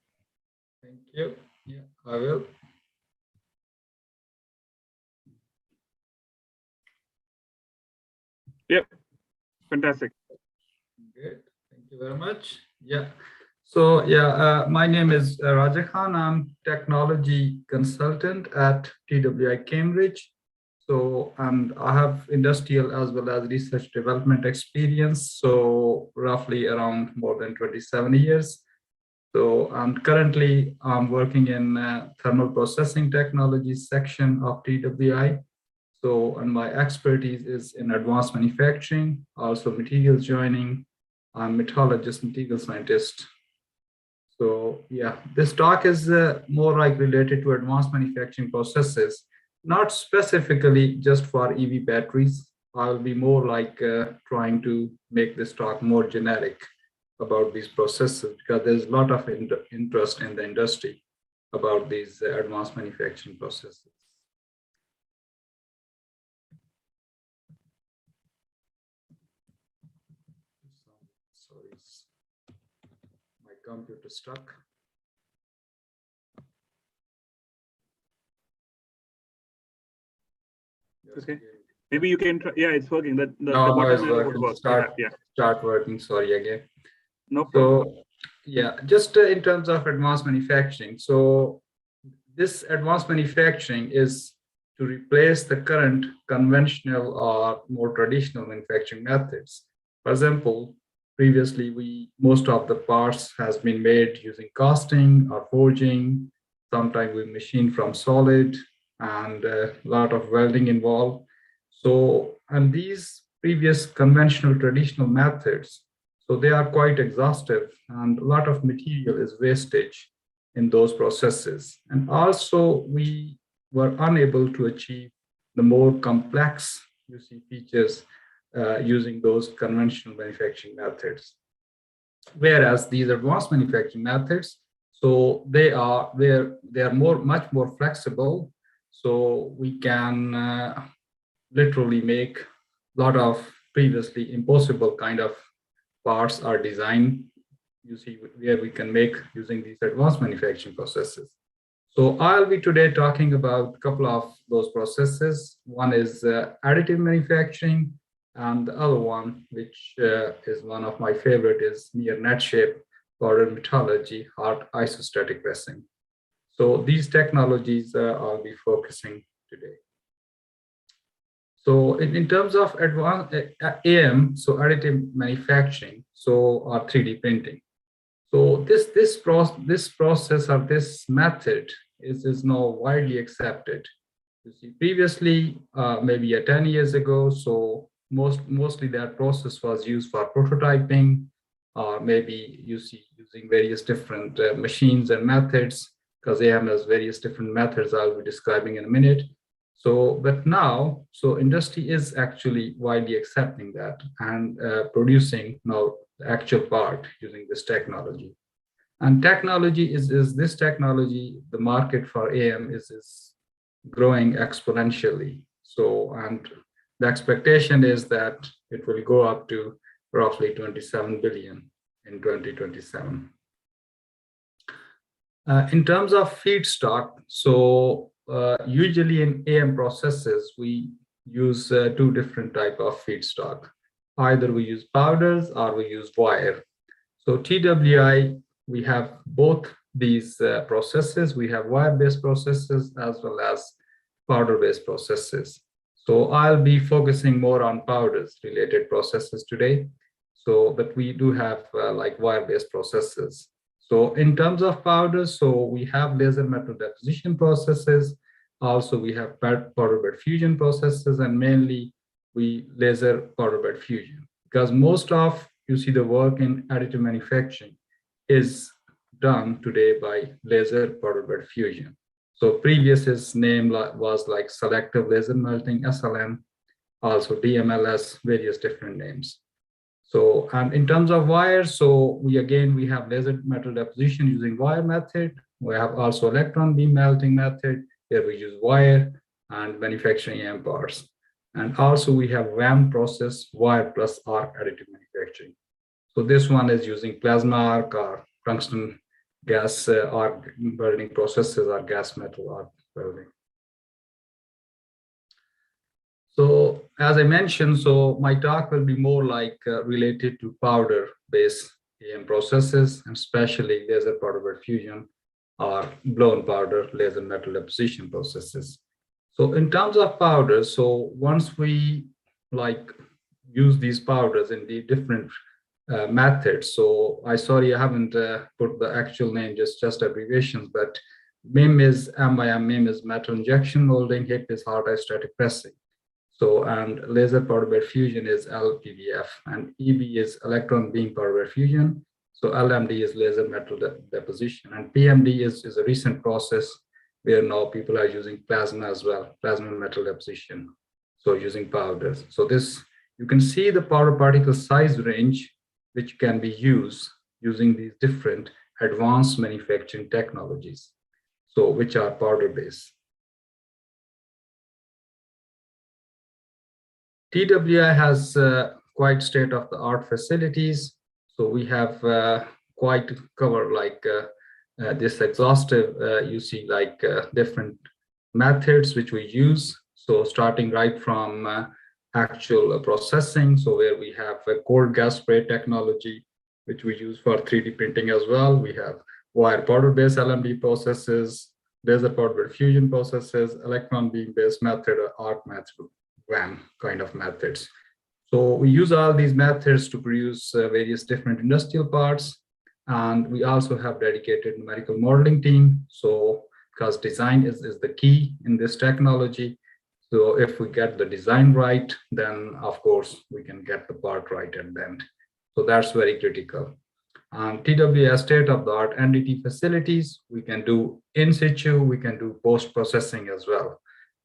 Thank you. Yeah, I will. Yep. Fantastic. Great. Thank you very much. Yeah. So my name is Raja Khan. I'm technology consultant at TWI Cambridge. So, and I have industrial as well as research development experience. So roughly around more than 27 years. So, and currently I'm working in thermal processing technologies section of TWI. So, and my expertise is in advanced manufacturing, also materials joining. I'm metallurgist, material scientist. So yeah, this talk is more like related to advanced manufacturing processes, not specifically just for EV batteries. I'll be more like trying to make this talk more generic about these processes, because there's a lot of interest in the industry about these advanced manufacturing processes. Sorry, my computer stuck. Okay. Maybe you can try. Yeah, it's working. The no, button it's working. would work. Start working. Sorry again. No problem. So Yeah, just in terms of advanced manufacturing. So this advanced manufacturing is to replace the current conventional or more traditional manufacturing methods. For example, previously most of the parts has been made using casting or forging. Sometimes we machine from solid and a lot of welding involved. So, and these previous conventional traditional methods, so they are quite exhaustive and a lot of material is wastage in those processes. And also we were unable to achieve the more complex features using those conventional manufacturing methods. Whereas these advanced manufacturing methods, so they are much more flexible. So we can literally make a lot of previously impossible kind of parts are designed, where we can make using these advanced manufacturing processes. So I'll be today talking about a couple of those processes. One is additive manufacturing, and the other one, which is one of my favorite, is near net shape powder metallurgy, hard isostatic pressing. So these technologies I'll be focusing today. So in terms of advanced AM, so additive manufacturing, so or 3D printing. So this process or this method is now widely accepted. You see, previously, maybe 10 years ago, so mostly that process was used for prototyping, or maybe using various different machines and methods, because AM has various different methods I'll be describing in a minute. So, but now, so industry is actually widely accepting that and producing now the actual part using this technology. And technology is this technology, the market for AM is growing exponentially. So, and the expectation is that it will go up to roughly 27 billion in 2027. In terms of feedstock, so usually in AM processes, we use two different type of feedstock. Either we use powders or we use wire. So TWI, we have both these processes. We have wire-based processes as well as powder-based processes. So I'll be focusing more on powders related processes today. So, but we do have like wire-based processes. So in terms of powders, so we have laser metal deposition processes. Also, we have powder bed fusion processes, and mainly we laser powder bed fusion, because most of the work in additive manufacturing is done today by laser powder bed fusion. So previous its name was like selective laser melting, SLM, also DMLS, various different names. So, and in terms of wires, so we have laser metal deposition using wire method. We have also electron beam melting method, where we use wire and manufacturing AM parts. And also we have WAM process, wire plus arc additive manufacturing. So this one is using plasma arc or tungsten gas arc welding processes or gas metal arc welding. So as I mentioned, so my talk will be more like related to powder-based AM processes, and especially laser powder bed fusion or blown powder laser metal deposition processes. So in terms of powders, so once we like use these powders in the different methods, so I haven't put the actual name, just abbreviations, but MIM is MIM, MIM is metal injection molding, HIP is hard isostatic pressing. So, and laser powder bed fusion is LPBF, and EB is electron beam powder bed fusion. So LMD is laser metal deposition, and PMD is a recent process where now people are using plasma as well, plasma metal deposition. So using powders. So this, you can see the powder particle size range, which can be used using these different advanced manufacturing technologies, so which are powder based. TWI has quite state-of-the-art facilities. So we have quite covered like this exhaustive, different methods which we use. So starting right from actual processing, so where we have a cold gas spray technology, which we use for 3D printing as well. We have wire powder-based LMD processes, laser powder-bed fusion processes, electron beam-based method, or arc method, WAM kind of methods. So we use all these methods to produce various different industrial parts. And we also have dedicated numerical modeling team. So because design is the key in this technology. So if we get the design right, then of course we can get the part right at the end. So that's very critical. TW has state-of-the-art NDT facilities. We can do in situ, we can do post-processing as well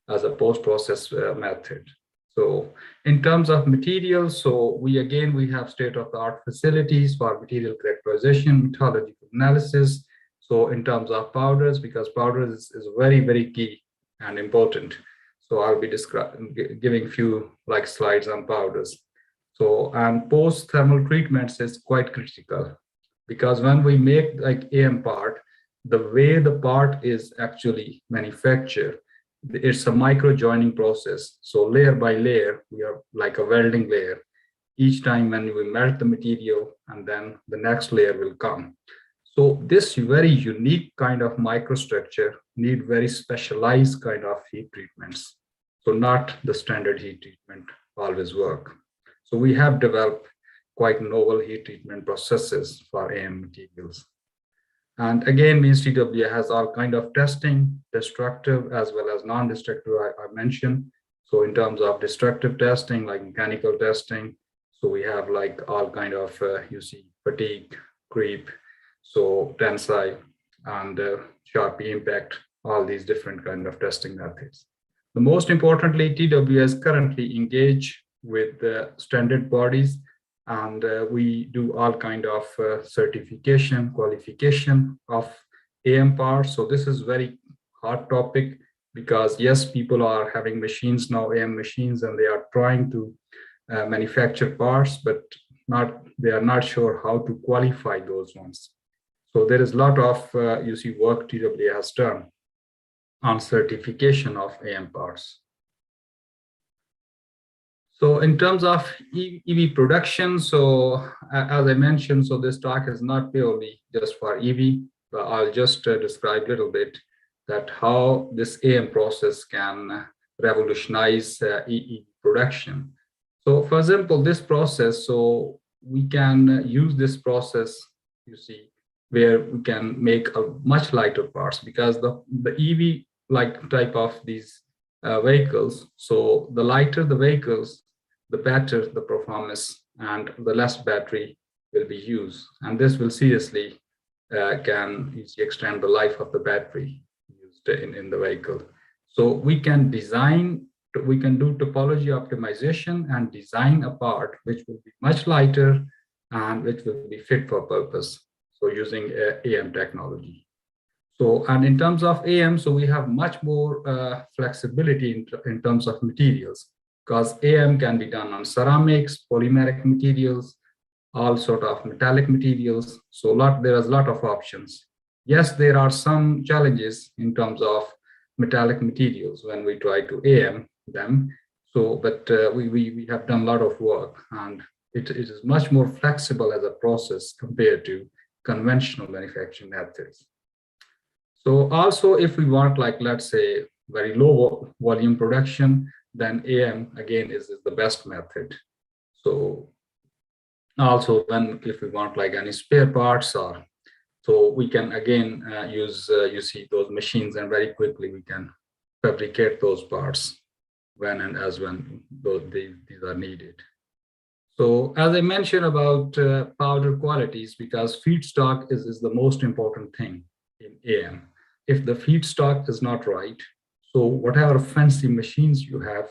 as a post-process method. So in terms of materials, so we have state-of-the-art facilities for material characterization, metallurgical analysis. So in terms of powders, because powders is very, very key and important. So I'll be giving few slides on powders. So, and post-thermal treatments is quite critical, because when we make AM part, the way the part is actually manufactured, it's a micro joining process. So layer by layer, we are like a welding layer. Each time when we melt the material, and then the next layer will come. So this very unique kind of microstructure need very specialized kind of heat treatments. So not the standard heat treatment always work. So we have developed quite novel heat treatment processes for AM materials. And again, means TW has all kind of testing, destructive as well as non-destructive, I mentioned. So in terms of destructive testing, like mechanical testing, so we have all kind of, fatigue, creep, so tensile, and sharp impact, all these different kind of testing methods. The most importantly, TW is currently engaged with standard bodies, and we do all kind of certification, qualification of AM parts. So this is very hot topic, because yes, people are having machines now, AM machines, and they are trying to manufacture parts, but they are not sure how to qualify those ones. So there is a lot of work TW has done on certification of AM parts. So in terms of EV production, so as I mentioned, so this talk is not purely just for EV, but I'll just describe a little bit that how this AM process can revolutionize EV production. So for example, this process, so we can use this process, where we can make a much lighter parts, because the EV type of these vehicles, so the lighter the vehicles, the better the performance and the less battery will be used. And this will seriously can extend the life of the battery used in the vehicle. So we can do topology optimization and design a part which will be much lighter and which will be fit for purpose. So using AM technology. So, and in terms of AM, so we have much more flexibility in terms of materials, because AM can be done on ceramics, polymeric materials, all sort of metallic materials. So there is a lot of options. Yes, there are some challenges in terms of metallic materials when we try to AM them. So, but we have done a lot of work, and it is much more flexible as a process compared to conventional manufacturing methods. So also, if we want, let's say, very low volume production, then AM again is the best method. So also, if we want any spare parts, so we can again use those machines, and very quickly we can fabricate those parts when these are needed. So as I mentioned about powder qualities, because feedstock is the most important thing in AM. If the feedstock is not right, so whatever fancy machines you have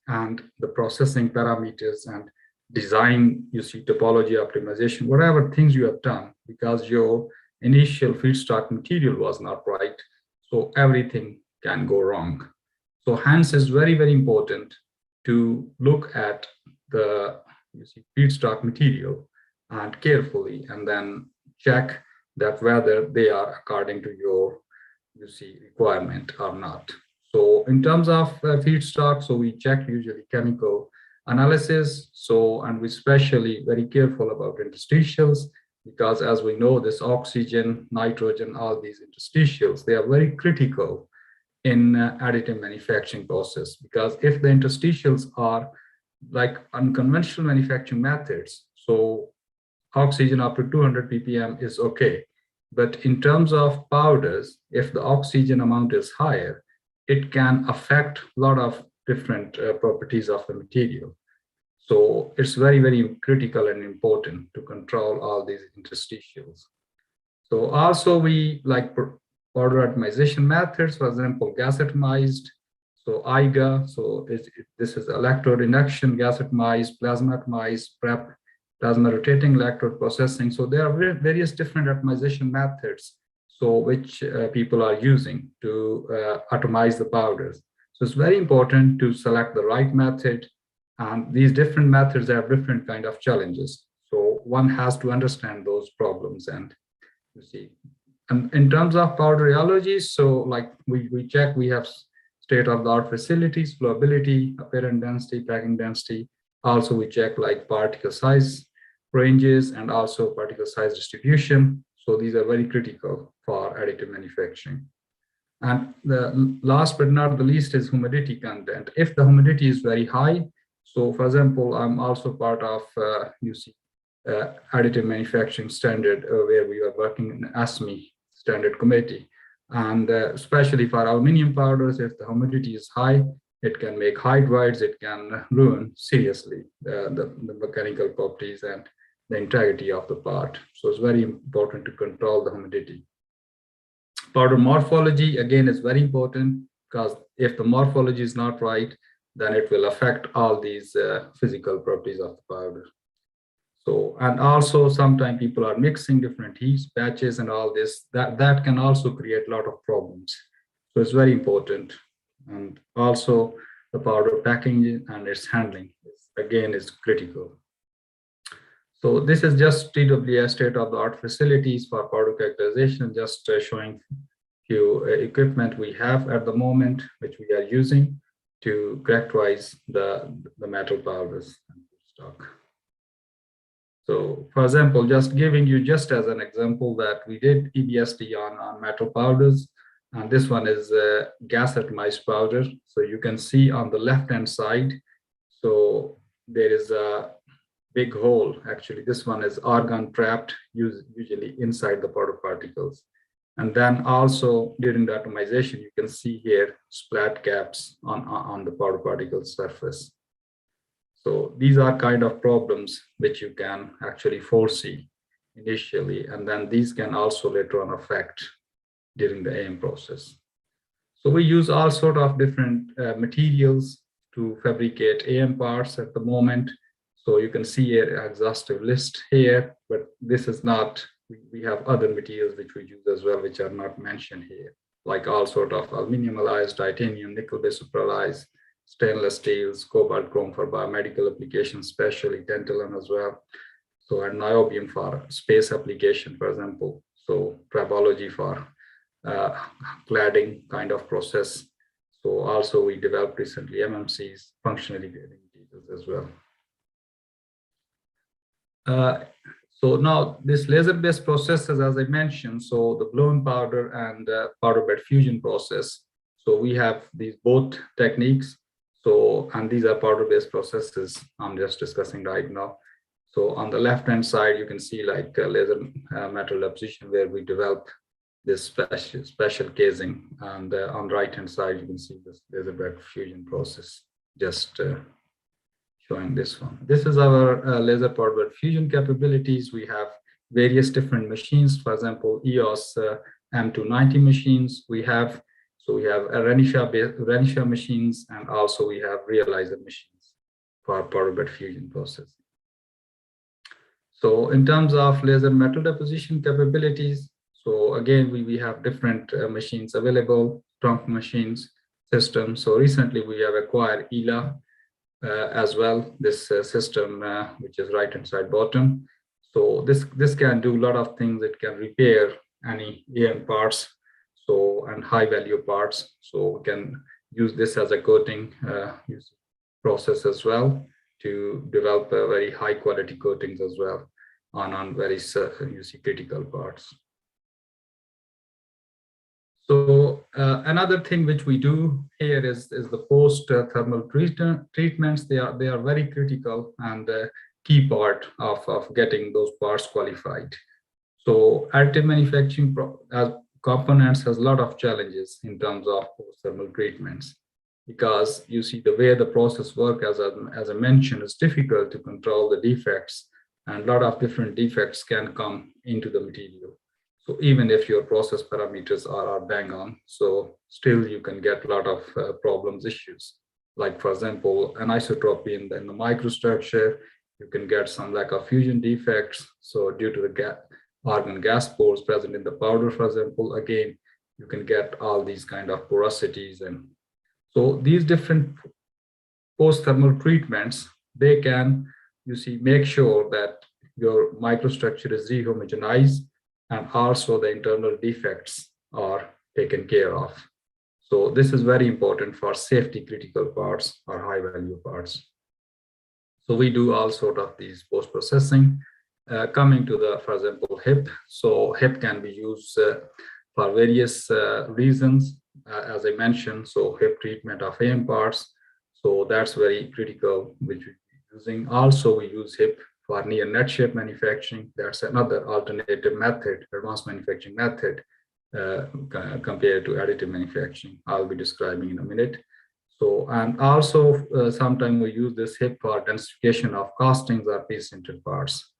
and the processing parameters and design, topology optimization, whatever things you have done, because your initial feedstock material was not right, so everything can go wrong. So hence it's very, very important to look at the feedstock material and carefully, and then check that whether they are according to your requirement or not. So in terms of feedstock, so we check usually chemical analysis. So, and we're especially very careful about interstitials, because as we know, this oxygen, nitrogen, all these interstitials, they are very critical in additive manufacturing process, because if the interstitials are like unconventional manufacturing methods, so oxygen up to 200 ppm is okay. But in terms of powders, if the oxygen amount is higher, it can affect a lot of different properties of the material. So it's very, very critical and important to control all these interstitials. So also we like powder atomization methods, for example, gas atomized, so IGA, so this is electrode induction, gas atomized, plasma atomized, PrEP, plasma rotating electrode processing. So there are various different atomization methods, so which people are using to atomize the powders. So it's very important to select the right method, and these different methods have different kind of challenges. So one has to understand those problems. And you see, and in terms of powder rheology, so like we check, we have state-of-the-art facilities, flowability, apparent density, packing density. Also, we check like particle size ranges and also particle size distribution. So these are very critical for additive manufacturing. And the last but not the least is humidity content. If the humidity is very high, so for example, I'm also part of additive manufacturing standard where we are working in ASME standard committee. And especially for aluminum powders, if the humidity is high, it can make hydrides, it can ruin seriously the mechanical properties and the integrity of the part. So it's very important to control the humidity. Powder morphology, again, is very important, because if the morphology is not right, then it will affect all these physical properties of the powder. So, and also sometimes people are mixing different heats, batches, and all this, that can also create a lot of problems. So it's very important. And also the powder packing and its handling, again, is critical. So this is just TWS state-of-the-art facilities for powder characterization, just showing few equipment we have at the moment, which we are using to characterize the metal powders stock. So for example, just giving you just as an example that we did EBSD on metal powders, and this one is gas atomized powder. So you can see on the left-hand side, so there is a big hole. Actually, this one is argon trapped, usually inside the powder particles. And then also during the atomization, you can see here splat caps on the powder particle surface. So these are kind of problems which you can actually foresee initially, and then these can also later on affect during the AM process. So we use all sort of different materials to fabricate AM parts at the moment. So you can see an exhaustive list here, but this is not, we have other materials which we use as well, which are not mentioned here, like all sort of aluminum alloys, titanium, nickel-based superalloys, stainless steels, cobalt, chrome for biomedical applications, especially tantalum as well. So, and niobium for space application, for example. So tribology for cladding kind of process. So also we developed recently MMCs, functionally grading materials as well. So now this laser-based processes, as I mentioned, so the blown powder and powder bed fusion process. So we have these both techniques. So, and these are powder-based processes I'm just discussing right now. So on the left-hand side, you can see like laser metal deposition where we develop this special casing. And on the right-hand side, you can see this laser bed fusion process, just showing this one. This is our laser powder bed fusion capabilities. We have various different machines, for example, EOS M290 machines we have. So we have Renisha machines, and also we have realizer machines for powder bed fusion process. So in terms of laser metal deposition capabilities, so again, we have different machines available, trunk machines, systems. So recently we have acquired ELA as well, this system, which is right-hand side bottom. So this can do a lot of things. It can repair any AM parts, so, and high value parts. So we can use this as a coating process as well. to develop very high quality coatings as well on very critical parts. So another thing which we do here is the post thermal treatments. They are very critical and key part of getting those parts qualified. So additive manufacturing components has a lot of challenges in terms of post thermal treatments, because you see the way the process work, as I mentioned, is difficult to control the defects, and a lot of different defects can come into the material. So even if your process parameters are bang on, so still you can get a lot of problems, issues. Like for example, anisotropy in the microstructure, you can get some lack of fusion defects. So due to the argon gas pores present in the powder, for example, again, you can get all these kind of porosities. And so these different post-thermal treatments, they can, make sure that your microstructure is rehomogenized, and also the internal defects are taken care of. So this is very important for safety critical parts or high value parts. So we do all sort of these post-processing. Coming to the, for example, HIP. So HIP can be used for various reasons, as I mentioned. So HIP treatment of AM parts. So that's very critical, which we're using. Also, we use HIP for near net shape manufacturing. That's another alternative method, advanced manufacturing method, compared to additive manufacturing. I'll be describing in a minute. So, and also sometimes we use this HIP for densification of castings or piece-sintered parts.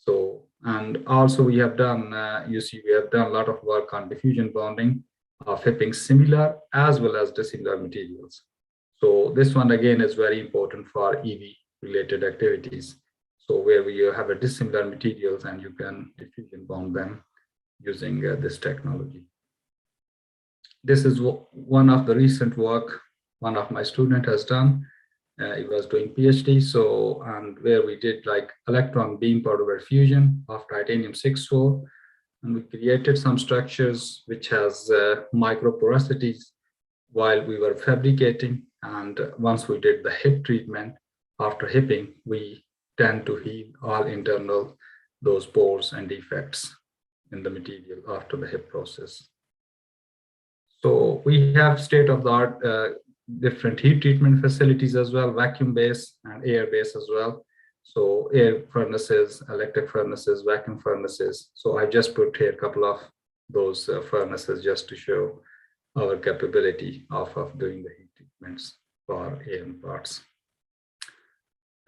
So, and also we have done, we have done a lot of work on diffusion bonding of HIPing similar as well as dissimilar materials. So this one again is very important for EV related activities. So where we have a dissimilar materials and you can diffusion bond them using this technology. This is one of the recent work one of my student has done. He was doing PhD, so, and where we did like electron beam powder bed fusion of titanium 6-4, and we created some structures which has micro porosities while we were fabricating. And once we did the HIP treatment, after HIPing, we tend to heal all internal those pores and defects in the material after the HIP process. So we have state-of-the-art different heat treatment facilities as well, vacuum-based and air-based as well. So air furnaces, electric furnaces, vacuum furnaces. So I just put here a couple of those furnaces just to show our capability of doing the heat treatments for AM parts.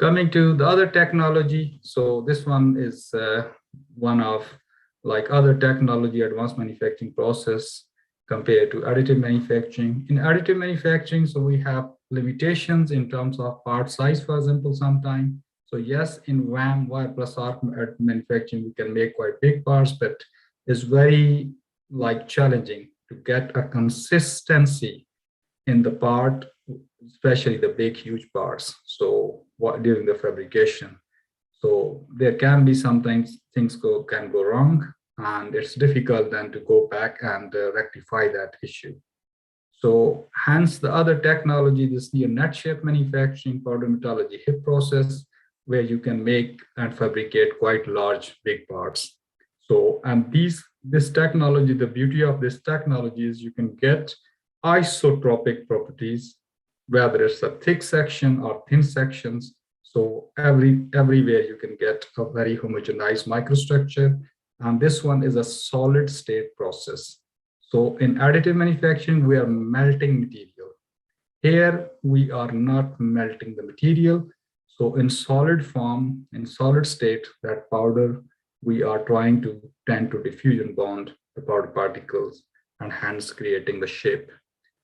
Coming to the other technology, so this one is one of like other technology advanced manufacturing process compared to additive manufacturing. In additive manufacturing, so we have limitations in terms of part size, for example, sometimes. So yes, in WAM, wire plus arc manufacturing, we can make quite big parts, but it's very like challenging to get a consistency in the part, especially the big, huge parts. So during the fabrication, so there can be sometimes things can go wrong, and it's difficult then to go back and rectify that issue. So hence the other technology, this near net shape manufacturing, powder metallurgy HIP process, where you can make and fabricate quite large, big parts. So, and this technology, the beauty of this technology is you can get isotropic properties, whether it's a thick section or thin sections. So everywhere you can get a very homogenized microstructure. And this one is a solid state process. So in additive manufacturing, we are melting material. Here, we are not melting the material. So in solid form, in solid state, that powder, we are trying to tend to diffusion bond the powder particles and hence creating the shape.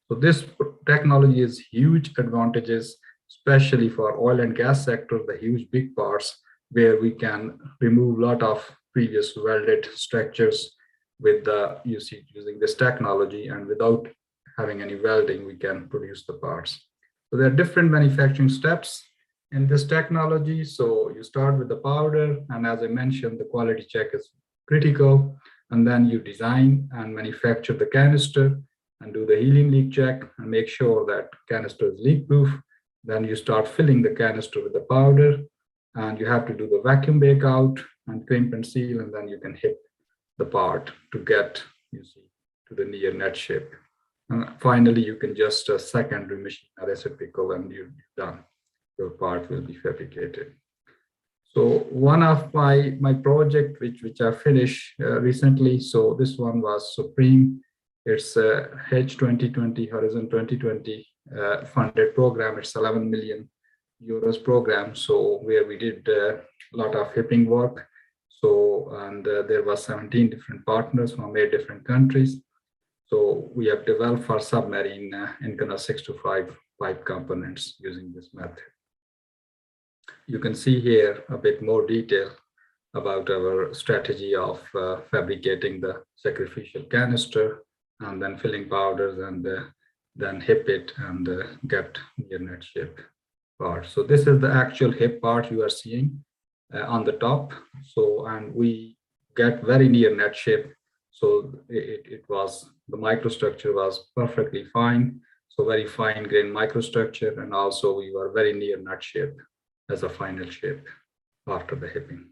So this technology is huge advantages, especially for oil and gas sector, the huge big parts where we can remove a lot of previous welded structures with the using this technology, and without having any welding, we can produce the parts. So there are different manufacturing steps in this technology. So you start with the powder, and as I mentioned, the quality check is critical, and then you design and manufacture the canister and do the helium leak check and make sure that canister is leak proof. Then you start filling the canister with the powder, and you have to do the vacuum bake out and crimp and seal, and then you can hit the part to get, you see, to the near net shape. And finally, you can just secondary machine a reciprocal, and you're done. Your part will be fabricated. So one of my project which I finished recently. So this one was Supreme. It's a Hedge 2020 Horizon 2020 funded program. It's 11 million euros program. So where we did a lot of hipping work. So and there was 17 different partners from 8 different countries. So we have developed for submarine in kind of 6 to 5 pipe components using this method. You can see here a bit more detail about our strategy of fabricating the sacrificial canister and then filling powders and then hip it and get near net shape part. So this is the actual hip part you are seeing on the top. So, and we get very near net shape. So it was, the microstructure was perfectly fine. So very fine grain microstructure, and also we were very near nut shape as a final shape after the hipping.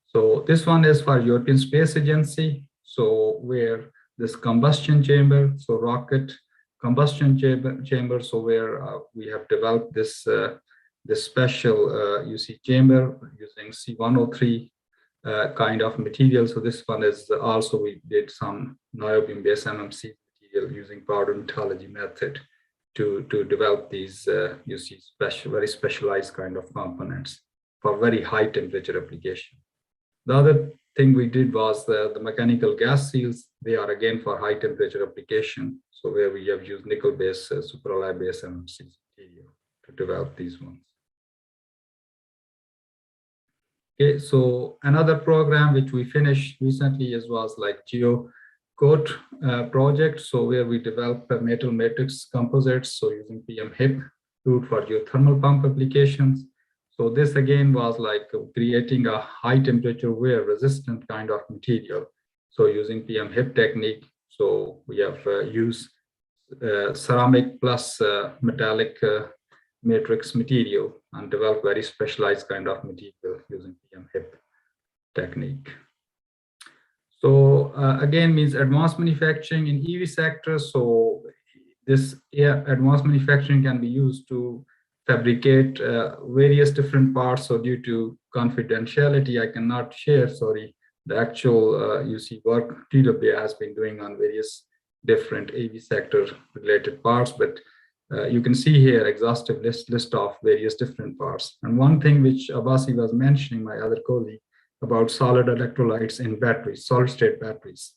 So this one is for European Space Agency. So where this combustion chamber, so rocket combustion chamber, so where we have developed this this special you see chamber using C103 kind of material. So this one is also, we did some niobium based MMC material using powder metallurgy method to develop these you see very specialized kind of components for very high temperature application. The other thing we did was the mechanical gas seals. They are again for high temperature application. So where we have used nickel based superalloy based MMC material to develop these ones. Okay, so another program which we finished recently was like GeoCoat project. So where we develop metal matrix composites. So using PM HIP route for geothermal pump applications. So this again was like creating a high temperature wear resistant kind of material. So using PM HIP technique. So we have used ceramic plus metallic matrix material and develop very specialized kind of material using PM HIP technique. So again means advanced manufacturing in EV sector. So this advanced manufacturing can be used to fabricate various different parts. So due to confidentiality, I cannot share, sorry, the actual you see work TWA has been doing on various different AV sector related parts, but you can see here exhaustive list of various different parts. And one thing which Abasi was mentioning, my other colleague, about solid electrolytes in batteries, solid state batteries.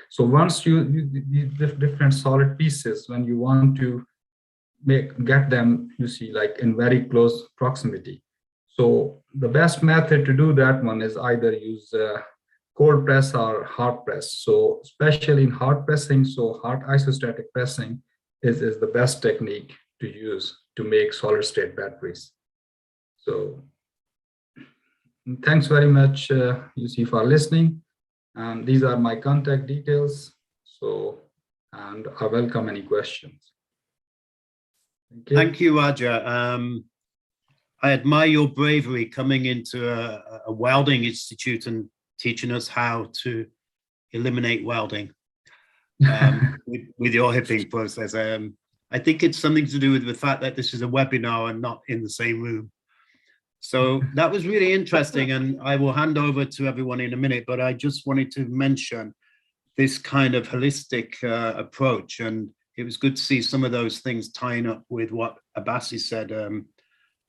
So once these different solid pieces, when you want to get them, you see, like in very close proximity. So the best method to do that one is either use cold press or hot press. So especially in hot pressing, so hot isostatic pressing is the best technique to use to make solid state batteries. So thanks very much, you see, for listening. These are my contact details. So, and I welcome any questions. Thank you, Raja. I admire your bravery coming into a welding institute and teaching us how to eliminate welding with your hipping process. I think it's something to do with the fact that this is a webinar and not in the same room. So that was really interesting, and I will hand over to everyone in a minute, but I just wanted to mention this kind of holistic approach, and it was good to see some of those things tying up with what Abasi said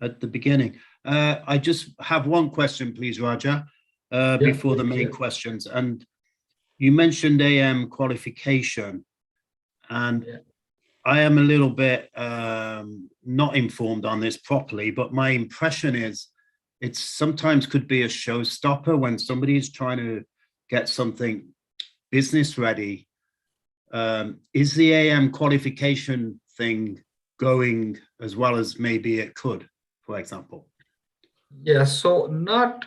at the beginning. I just have one question, please, Raja, before the main questions. And you mentioned AM qualification, and I am a little bit not informed on this properly, but my impression is it sometimes could be a showstopper when somebody is trying to get something business ready. Is the AM qualification thing going as well as maybe it could, for example? Yeah, so not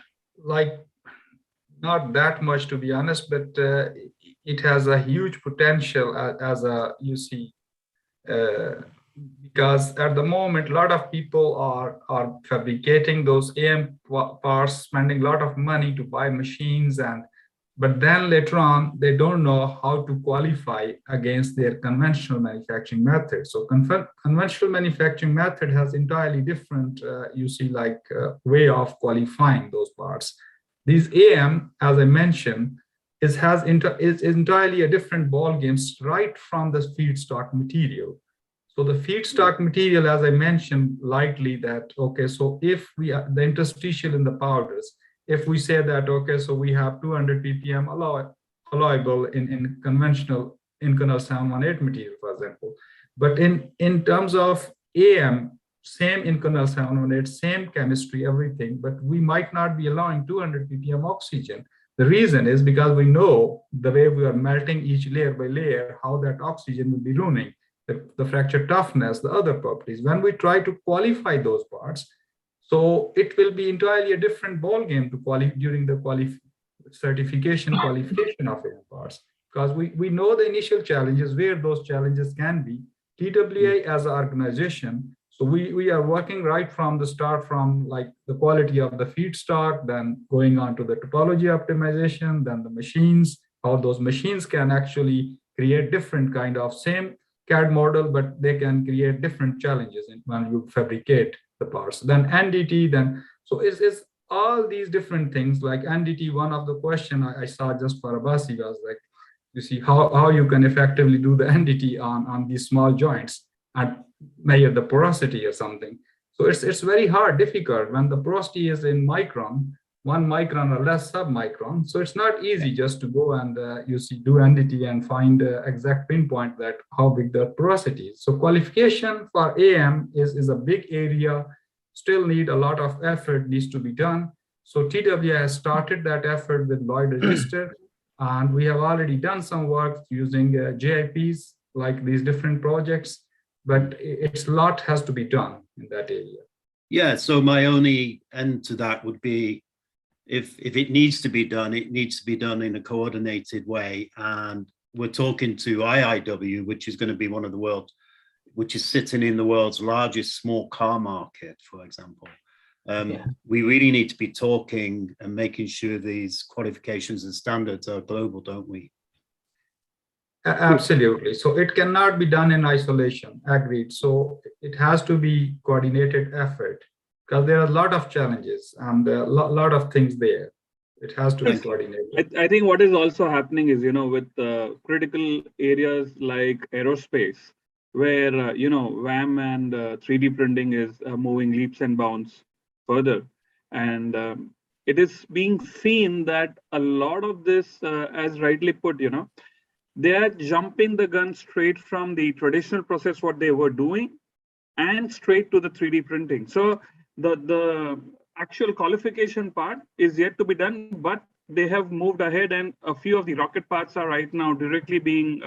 that much, to be honest, but it has a huge potential as a, you see, because at the moment, a lot of people are fabricating those AM parts, spending a lot of money to buy machines, but then later on, they don't know how to qualify against their conventional manufacturing method. So conventional manufacturing method has entirely different, way of qualifying those parts. These AM, as I mentioned, is entirely a different ball game right from the feedstock material. So the feedstock material, as I mentioned lightly, that, okay, so if the interstitial in the powders, if we say that, okay, so we have 200 ppm alloyable in conventional Inconel 718 material, for example. But in terms of AM, same Inconel 718, same chemistry, everything, but we might not be allowing 200 ppm oxygen. The reason is because we know the way we are melting each layer by layer, how that oxygen will be ruining the fracture toughness, the other properties. When we try to qualify those parts, so it will be entirely a different ball game to during the qualification of AM parts, because we know the initial challenges, where those challenges can be. TWI as an organization, so we are working right from the start, from like the quality of the feedstock, then going on to the topology optimization, then the machines, how those machines can actually create different kind of same CAD model, but they can create different challenges when you fabricate the parts. Then NDT, then, so is all these different things like NDT. One of the question I saw just for Abasi was like, you see how you can effectively do the NDT on these small joints and measure the porosity or something. So it's very hard, difficult when the porosity is in micron, 1 micron or less submicron. So it's not easy just to go and do NDT and find exact pinpoint that how big the porosity is. So qualification for AM is a big area, still need a lot of effort needs to be done. So TWI has started that effort with Lloyd Register, and we have already done some work using JIPs, like these different projects, but it's a lot has to be done in that area. Yeah, so my only end to that would be, if it needs to be done, it needs to be done in a coordinated way. And we're talking to IIW, which is going to be one of the world's, which is sitting in the world's largest small car market, for example. We really need to be talking and making sure these qualifications and standards are global, don't we? Absolutely. So it cannot be done in isolation. Agreed. So it has to be coordinated effort, because there are a lot of challenges and a lot of things there. It has to be coordinated. I think what is also happening is, with critical areas like aerospace, where, VAM and 3D printing is moving leaps and bounds further. And it is being seen that a lot of this, as rightly put, they are jumping the gun straight from the traditional process, what they were doing, and straight to the 3D printing. So the actual qualification part is yet to be done, but they have moved ahead, and a few of the rocket parts are right now directly being,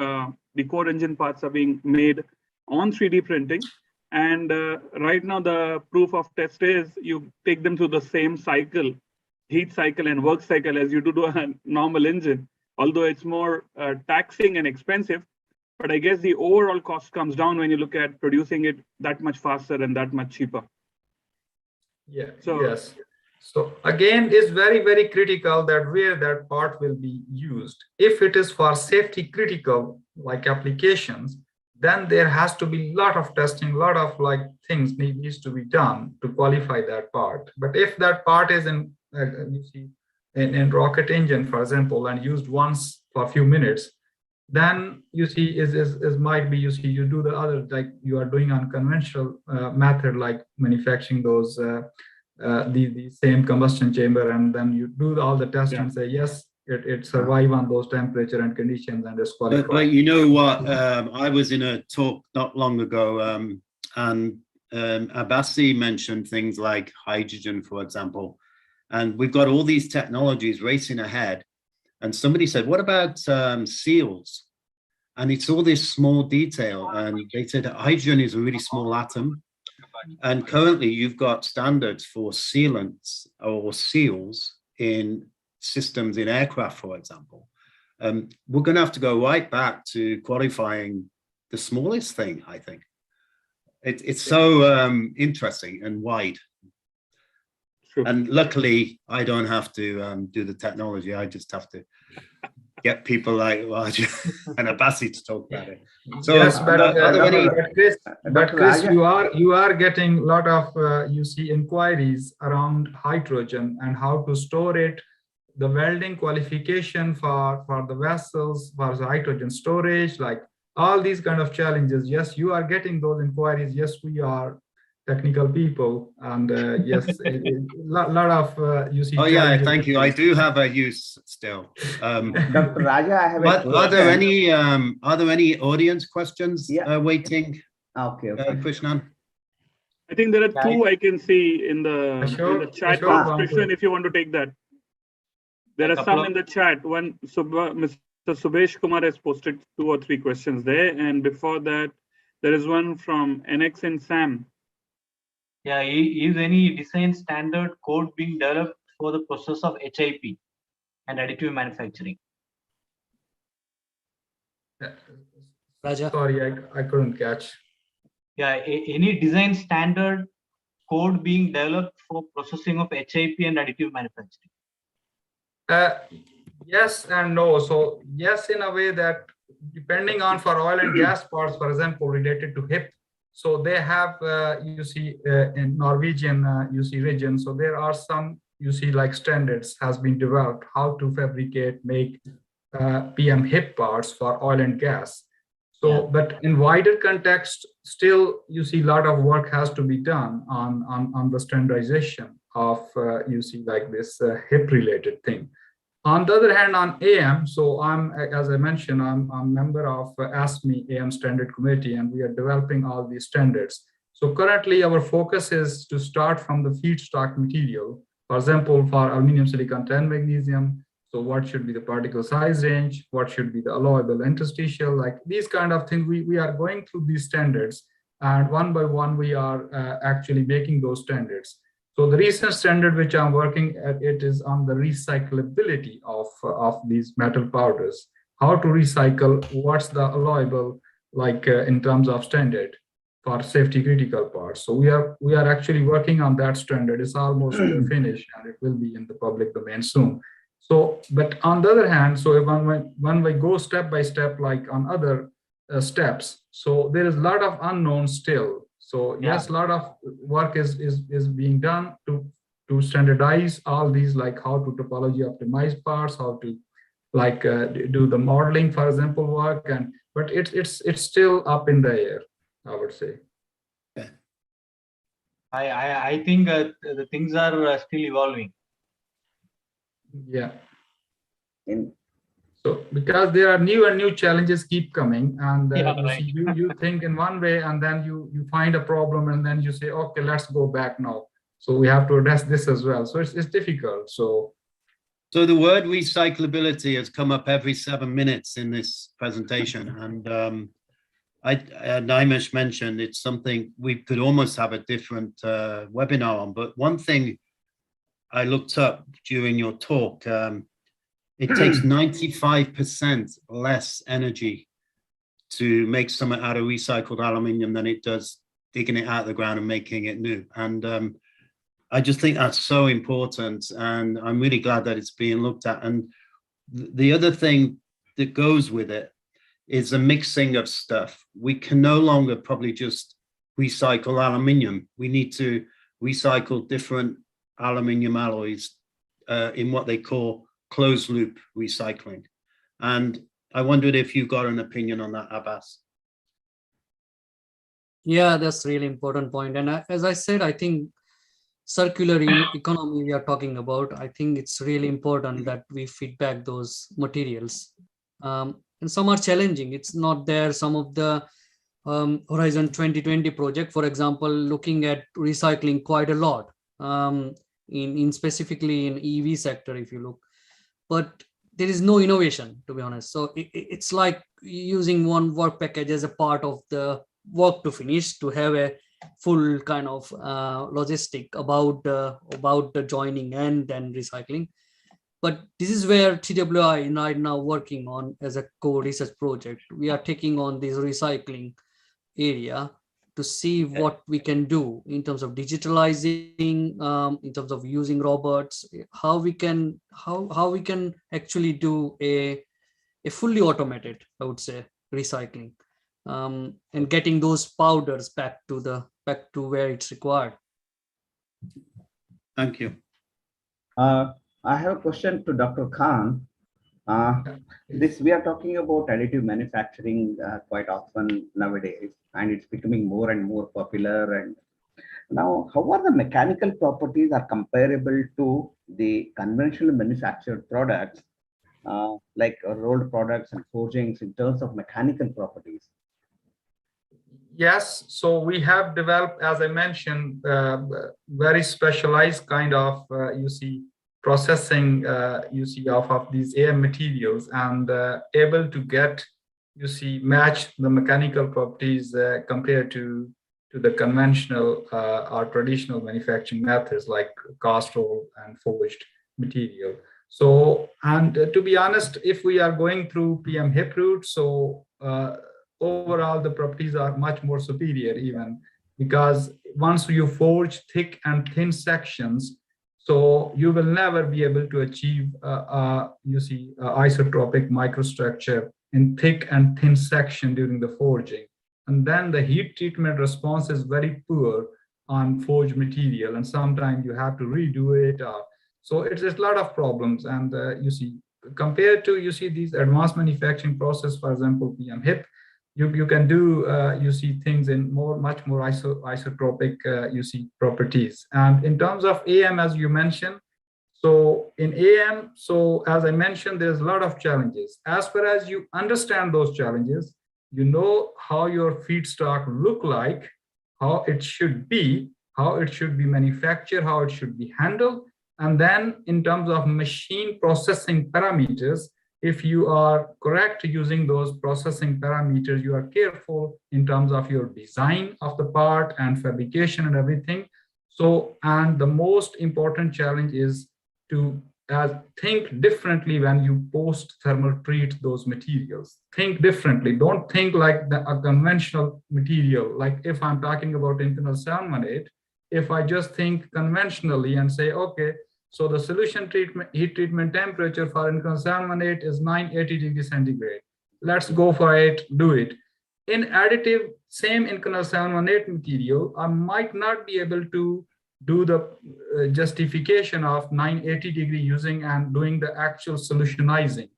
the core engine parts are being made on 3D printing. And right now the proof of test is you take them through the same cycle, heat cycle and work cycle, as you do to a normal engine, although it's more taxing and expensive. But I guess the overall cost comes down when you look at producing it that much faster and that much cheaper. Yeah. So, yes. So again, it's very, very critical that where that part will be used. If it is for safety critical, like applications, then there has to be a lot of testing, a lot of like things needs to be done to qualify that part. But if that part is in rocket engine, for example, and used once for a few minutes, then might be you do the other, like you are doing on conventional method, like manufacturing those the same combustion chamber, and then you do all the tests and say yes, it survive on those temperature and conditions and is qualified. But you know what? I was in a talk not long ago, and Abasi mentioned things like hydrogen, for example, and we've got all these technologies racing ahead. And somebody said, what about seals? And it's all this small detail. And they said hydrogen is a really small atom. And currently you've got standards for sealants or seals in systems in aircraft, for example. We're going to have to go right back to qualifying the smallest thing, I think. It's so interesting and wide. True. And luckily, I don't have to do the technology. I just have to get people like Raj and Abasi to talk about it. So, yes, but, are there any? Chris, you are getting a lot of you see inquiries around hydrogen and how to store it, the welding qualification for the vessels, for the hydrogen storage, like all these kind of challenges. Yes, you are getting those inquiries. Yes, we are technical people, and yes, a lot of you see. Oh yeah, thank you. I do have a use still. Dr. Raja, I have But a are there any audience questions waiting? Okay. Krishnan? I think there are two I can see in the chat box. Krishnan, if you want to take that. There are some in the chat. One, Mr. Subhesh Kumar has posted 2 or 3 questions there. And before that, there is one from NX and Sam. Yeah, is any design standard code being developed for the process of HIP and additive manufacturing? Raja? Sorry, I couldn't catch. Yeah, any design standard code being developed for processing of HIP and additive manufacturing? Yes and no. So yes, in a way that depending on for oil and gas parts, for example, related to HIP, so they have you see in Norwegian you see region. So there are some you see like standards has been developed how to fabricate, make PM HIP parts for oil and gas. So, but in wider context, still you see a lot of work has to be done on the standardization of you see like this HIP related thing. On the other hand, on AM, so I'm, as I mentioned, I'm a member of ASME AM Standard Committee, and we are developing all these standards. So currently our focus is to start from the feedstock material. For example, for aluminum, silicon, tin, magnesium. So what should be the particle size range? What should be the allowable interstitial? Like these kind of things, we are going through these standards, and one by one, we are actually making those standards. So the recent standard which I'm working at, it is on the recyclability of these metal powders. How to recycle, what's the allowable, like in terms of standard for safety critical parts. So we are actually working on that standard. It's almost finished, and it will be in the public domain soon. So, but on the other hand, so when we go step by step, like on other steps, so there is a lot of unknown still. So yes, a lot of work is being done to standardize all these, like how to topology optimize parts, how to like do the modeling, for example, work, and but it's still up in the air, I would say. I think the things are still evolving. Yeah. So because there are new and new challenges keep coming, and you think in one way, and then you find a problem, and then you say, okay, let's go back now. So we have to address this as well. So it's difficult. So the word recyclability has come up every 7 minutes in this presentation, and Naimesh mentioned it's something we could almost have a different webinar on. But one thing I looked up during your talk. It takes 95% less energy to make something out of recycled aluminium than it does digging it out of the ground and making it new. And I just think that's so important. And I'm really glad that it's being looked at. And the other thing that goes with it is a mixing of stuff. We can no longer probably just recycle aluminium. We need to recycle different aluminium alloys in what they call closed loop recycling. And I wondered if you got an opinion on that, Abbas. Yeah, that's really important point. And as I said, I think circular economy we are talking about, I think it's really important that we feedback those materials. And some are challenging. It's not there. Some of the Horizon 2020 project, for example, looking at recycling quite a lot in specifically in EV sector, if you look. But there is no innovation, to be honest. So it's like using one work package as a part of the work to finish, to have a full kind of logistic about the joining and then recycling. But this is where TWI is right now working on as a core research project. We are taking on this recycling area to to see what we can do in terms of digitalizing, in terms of using robots, how we can actually do a fully automated, I would say, recycling, and getting those powders back to where it's required. Thank you. I have a question to Dr. Khan. We are talking about additive manufacturing quite often nowadays, and it's becoming more and more popular. And now, how are the mechanical properties are comparable to the conventional manufactured products, like rolled products and forgings in terms of mechanical properties? Yes, so we have developed, as I mentioned, very specialized kind of, processing, of these AM materials, and able to get, match the mechanical properties compared to the conventional or traditional manufacturing methods like cast roll and forged material. So, and to be honest, if we are going through PM HIP route, so overall the properties are much more superior, even because once you forge thick and thin sections, so you will never be able to achieve isotropic microstructure in thick and thin section during the forging. And then the heat treatment response is very poor on forged material, and sometimes you have to redo it. So it's a lot of problems. And compared to these advanced manufacturing process, for example, PM HIP, you can do things in much more isotropic properties. And in terms of AM, as you mentioned, so in AM, so as I mentioned, there's a lot of challenges. As far as you understand those challenges, you know how your feedstock look like, how it should be manufactured, how it should be handled. And then in terms of machine processing parameters, if you are correct using those processing parameters, you are careful in terms of your design of the part and fabrication and everything. So, and the most important challenge is to think differently when you post thermal treat those materials. Think differently. Don't think like a conventional material. Like if I'm talking about Inconel 718, if I just think conventionally and say, okay, so the solution heat treatment temperature for Inconel 718 is 980 degrees centigrade. Let's go for it, do it. In additive, same Inconel 718 material, I might not be able to do the justification of 980 degree using and doing the actual solutionizing,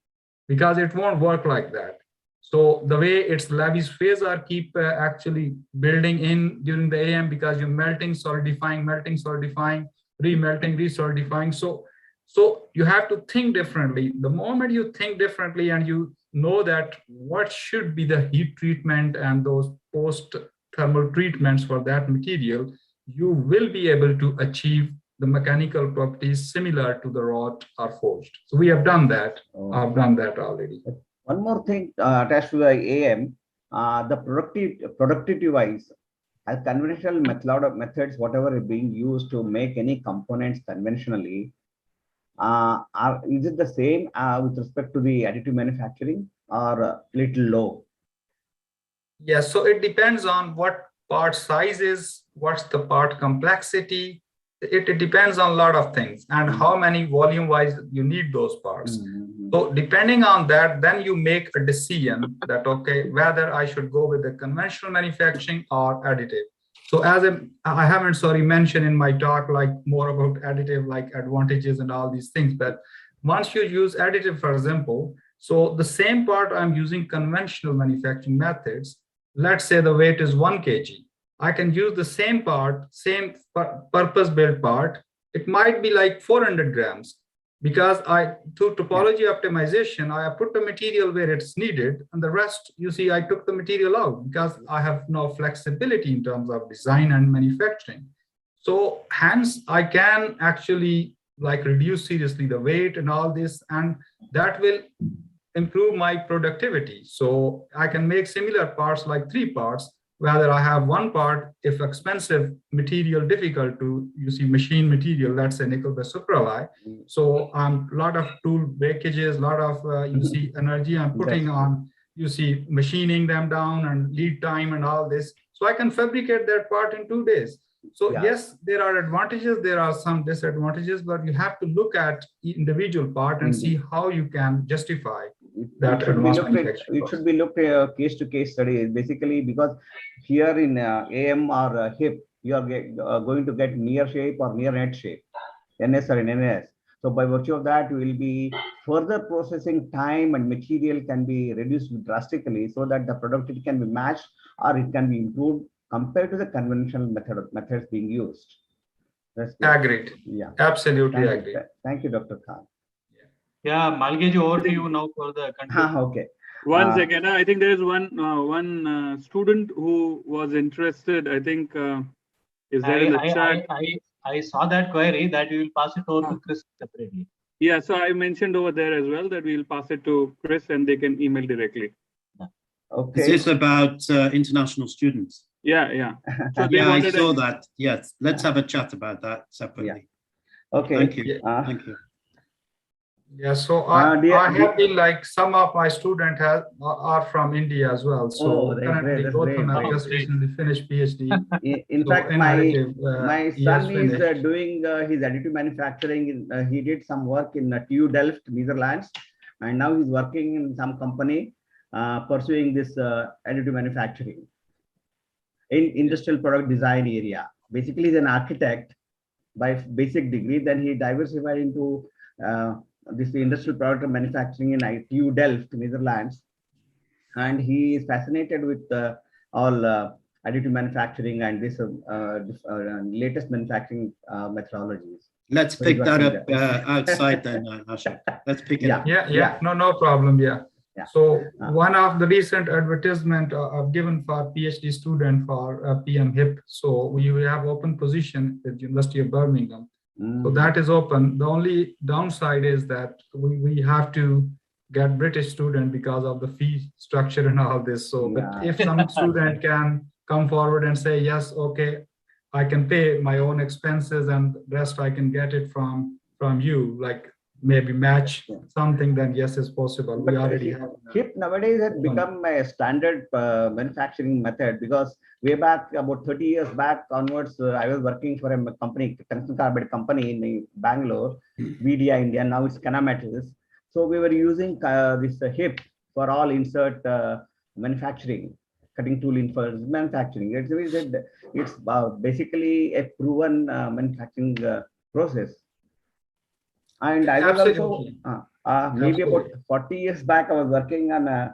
because it won't work like that. So the way its Levy's phase are keep actually building in during the AM, because you're melting, solidifying, remelting, resolidifying. So you have to think differently. The moment you think differently and you know that what should be the heat treatment and those post thermal treatments for that material, you will be able to achieve the mechanical properties similar to the wrought or forged. So we have done that. I've done that already. One more thing attached to the AM, the productivity wise, as conventional methods, whatever is being used to make any components conventionally, is it the same with respect to the additive manufacturing, or a little low? Yes, so it depends on what part size is, what's the part complexity. It depends on a lot of things, and how many volume wise you need those parts. So depending on that, then you make a decision that, okay, whether I should go with the conventional manufacturing or additive. So as I haven't mentioned in my talk, like more about additive, like advantages and all these things. But once you use additive, for example, so the same part I'm using conventional manufacturing methods, let's say the weight is 1 kg. I can use the same part, same purpose-built part. It might be like 400 grams, because through topology optimization, I put the material where it's needed, and the rest, I took the material out because I have no flexibility in terms of design and manufacturing. So hence, I can actually reduce seriously the weight and all this, and that will improve my productivity. So I can make similar parts, like 3 parts, whether I have 1 part, if expensive material, difficult to, machine material, let's say nickel by supralloy. So a lot of tool breakages, a lot of, energy I'm putting on, machining them down and lead time and all this. So I can fabricate that part in 2 days. So Yeah. yes, there are advantages, there are some disadvantages, but you have to look at individual part and see how you can justify that advanced manufacturing. It should be looked case to case study, basically, because here in AM or HIP, you are going to get near shape or near net shape, NS or NS. So by virtue of that, you will be further processing time and material can be reduced drastically so that the productivity can be matched or it can be improved compared to the conventional methods being used. That's good. Agreed. Yeah. Absolutely agreed. Thank you, Dr. Khan. Yeah, Malgeji, over to you now for the conclusion. Okay. One second. I think there is one student who was interested. I think is there in the chat. I saw that query that you will pass it over to Chris separately. Yeah, so I mentioned over there as well that we'll pass it to Chris and they can email directly. Okay. Is this about international students? Yeah. So yeah, I saw that. Yes, let's have a chat about that separately. Yeah. Okay. Thank you. Yeah. Thank you. Yeah, so I have been like some of my students are from India as well. So currently both of them have just recently finished PhD. In fact, my son is doing his additive manufacturing. He did some work in TU Delft, Netherlands, and now he's working in some company pursuing this additive manufacturing in industrial product design area. Basically, he's an architect by basic degree. Then he diversified into this industrial product manufacturing in TU Delft, Netherlands, and he is fascinated with all additive manufacturing and this latest manufacturing methodologies. Let's pick that up outside then, Ashok. Let's pick it up. Yeah. No problem. Yeah. So one of the recent advertisement I've given for PhD student for PM HIP. So we have open position at the University of Birmingham. So that is open. The only downside is that we have to get British student because of the fee structure and all this. So but if some student can come forward and say, yes, okay, I can pay my own expenses and rest I can get it from you, like maybe match something, then yes, it's possible. But we already have HIP nowadays has become a standard manufacturing method, because way back about 30 years back onwards, I was working for a company, tungsten carbide company in Bangalore, VDI India. Now it's Kana Metals. So we were using this HIP for all insert manufacturing, cutting tool for manufacturing. It's basically a proven manufacturing process. And I was also maybe about 40 years back, I was working on a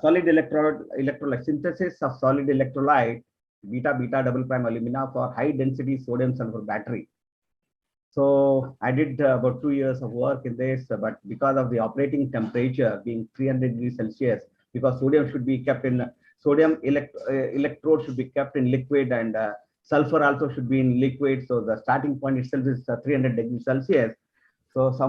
solid electrolyte synthesis of solid electrolyte, beta double prime alumina for high density sodium sulfur battery. So I did about 2 years of work in this, but because of the operating temperature being 300 degrees Celsius, because sodium should be kept in electrode should be kept in liquid, and sulfur also should be in liquid. So the starting point itself is 300 degrees Celsius. So some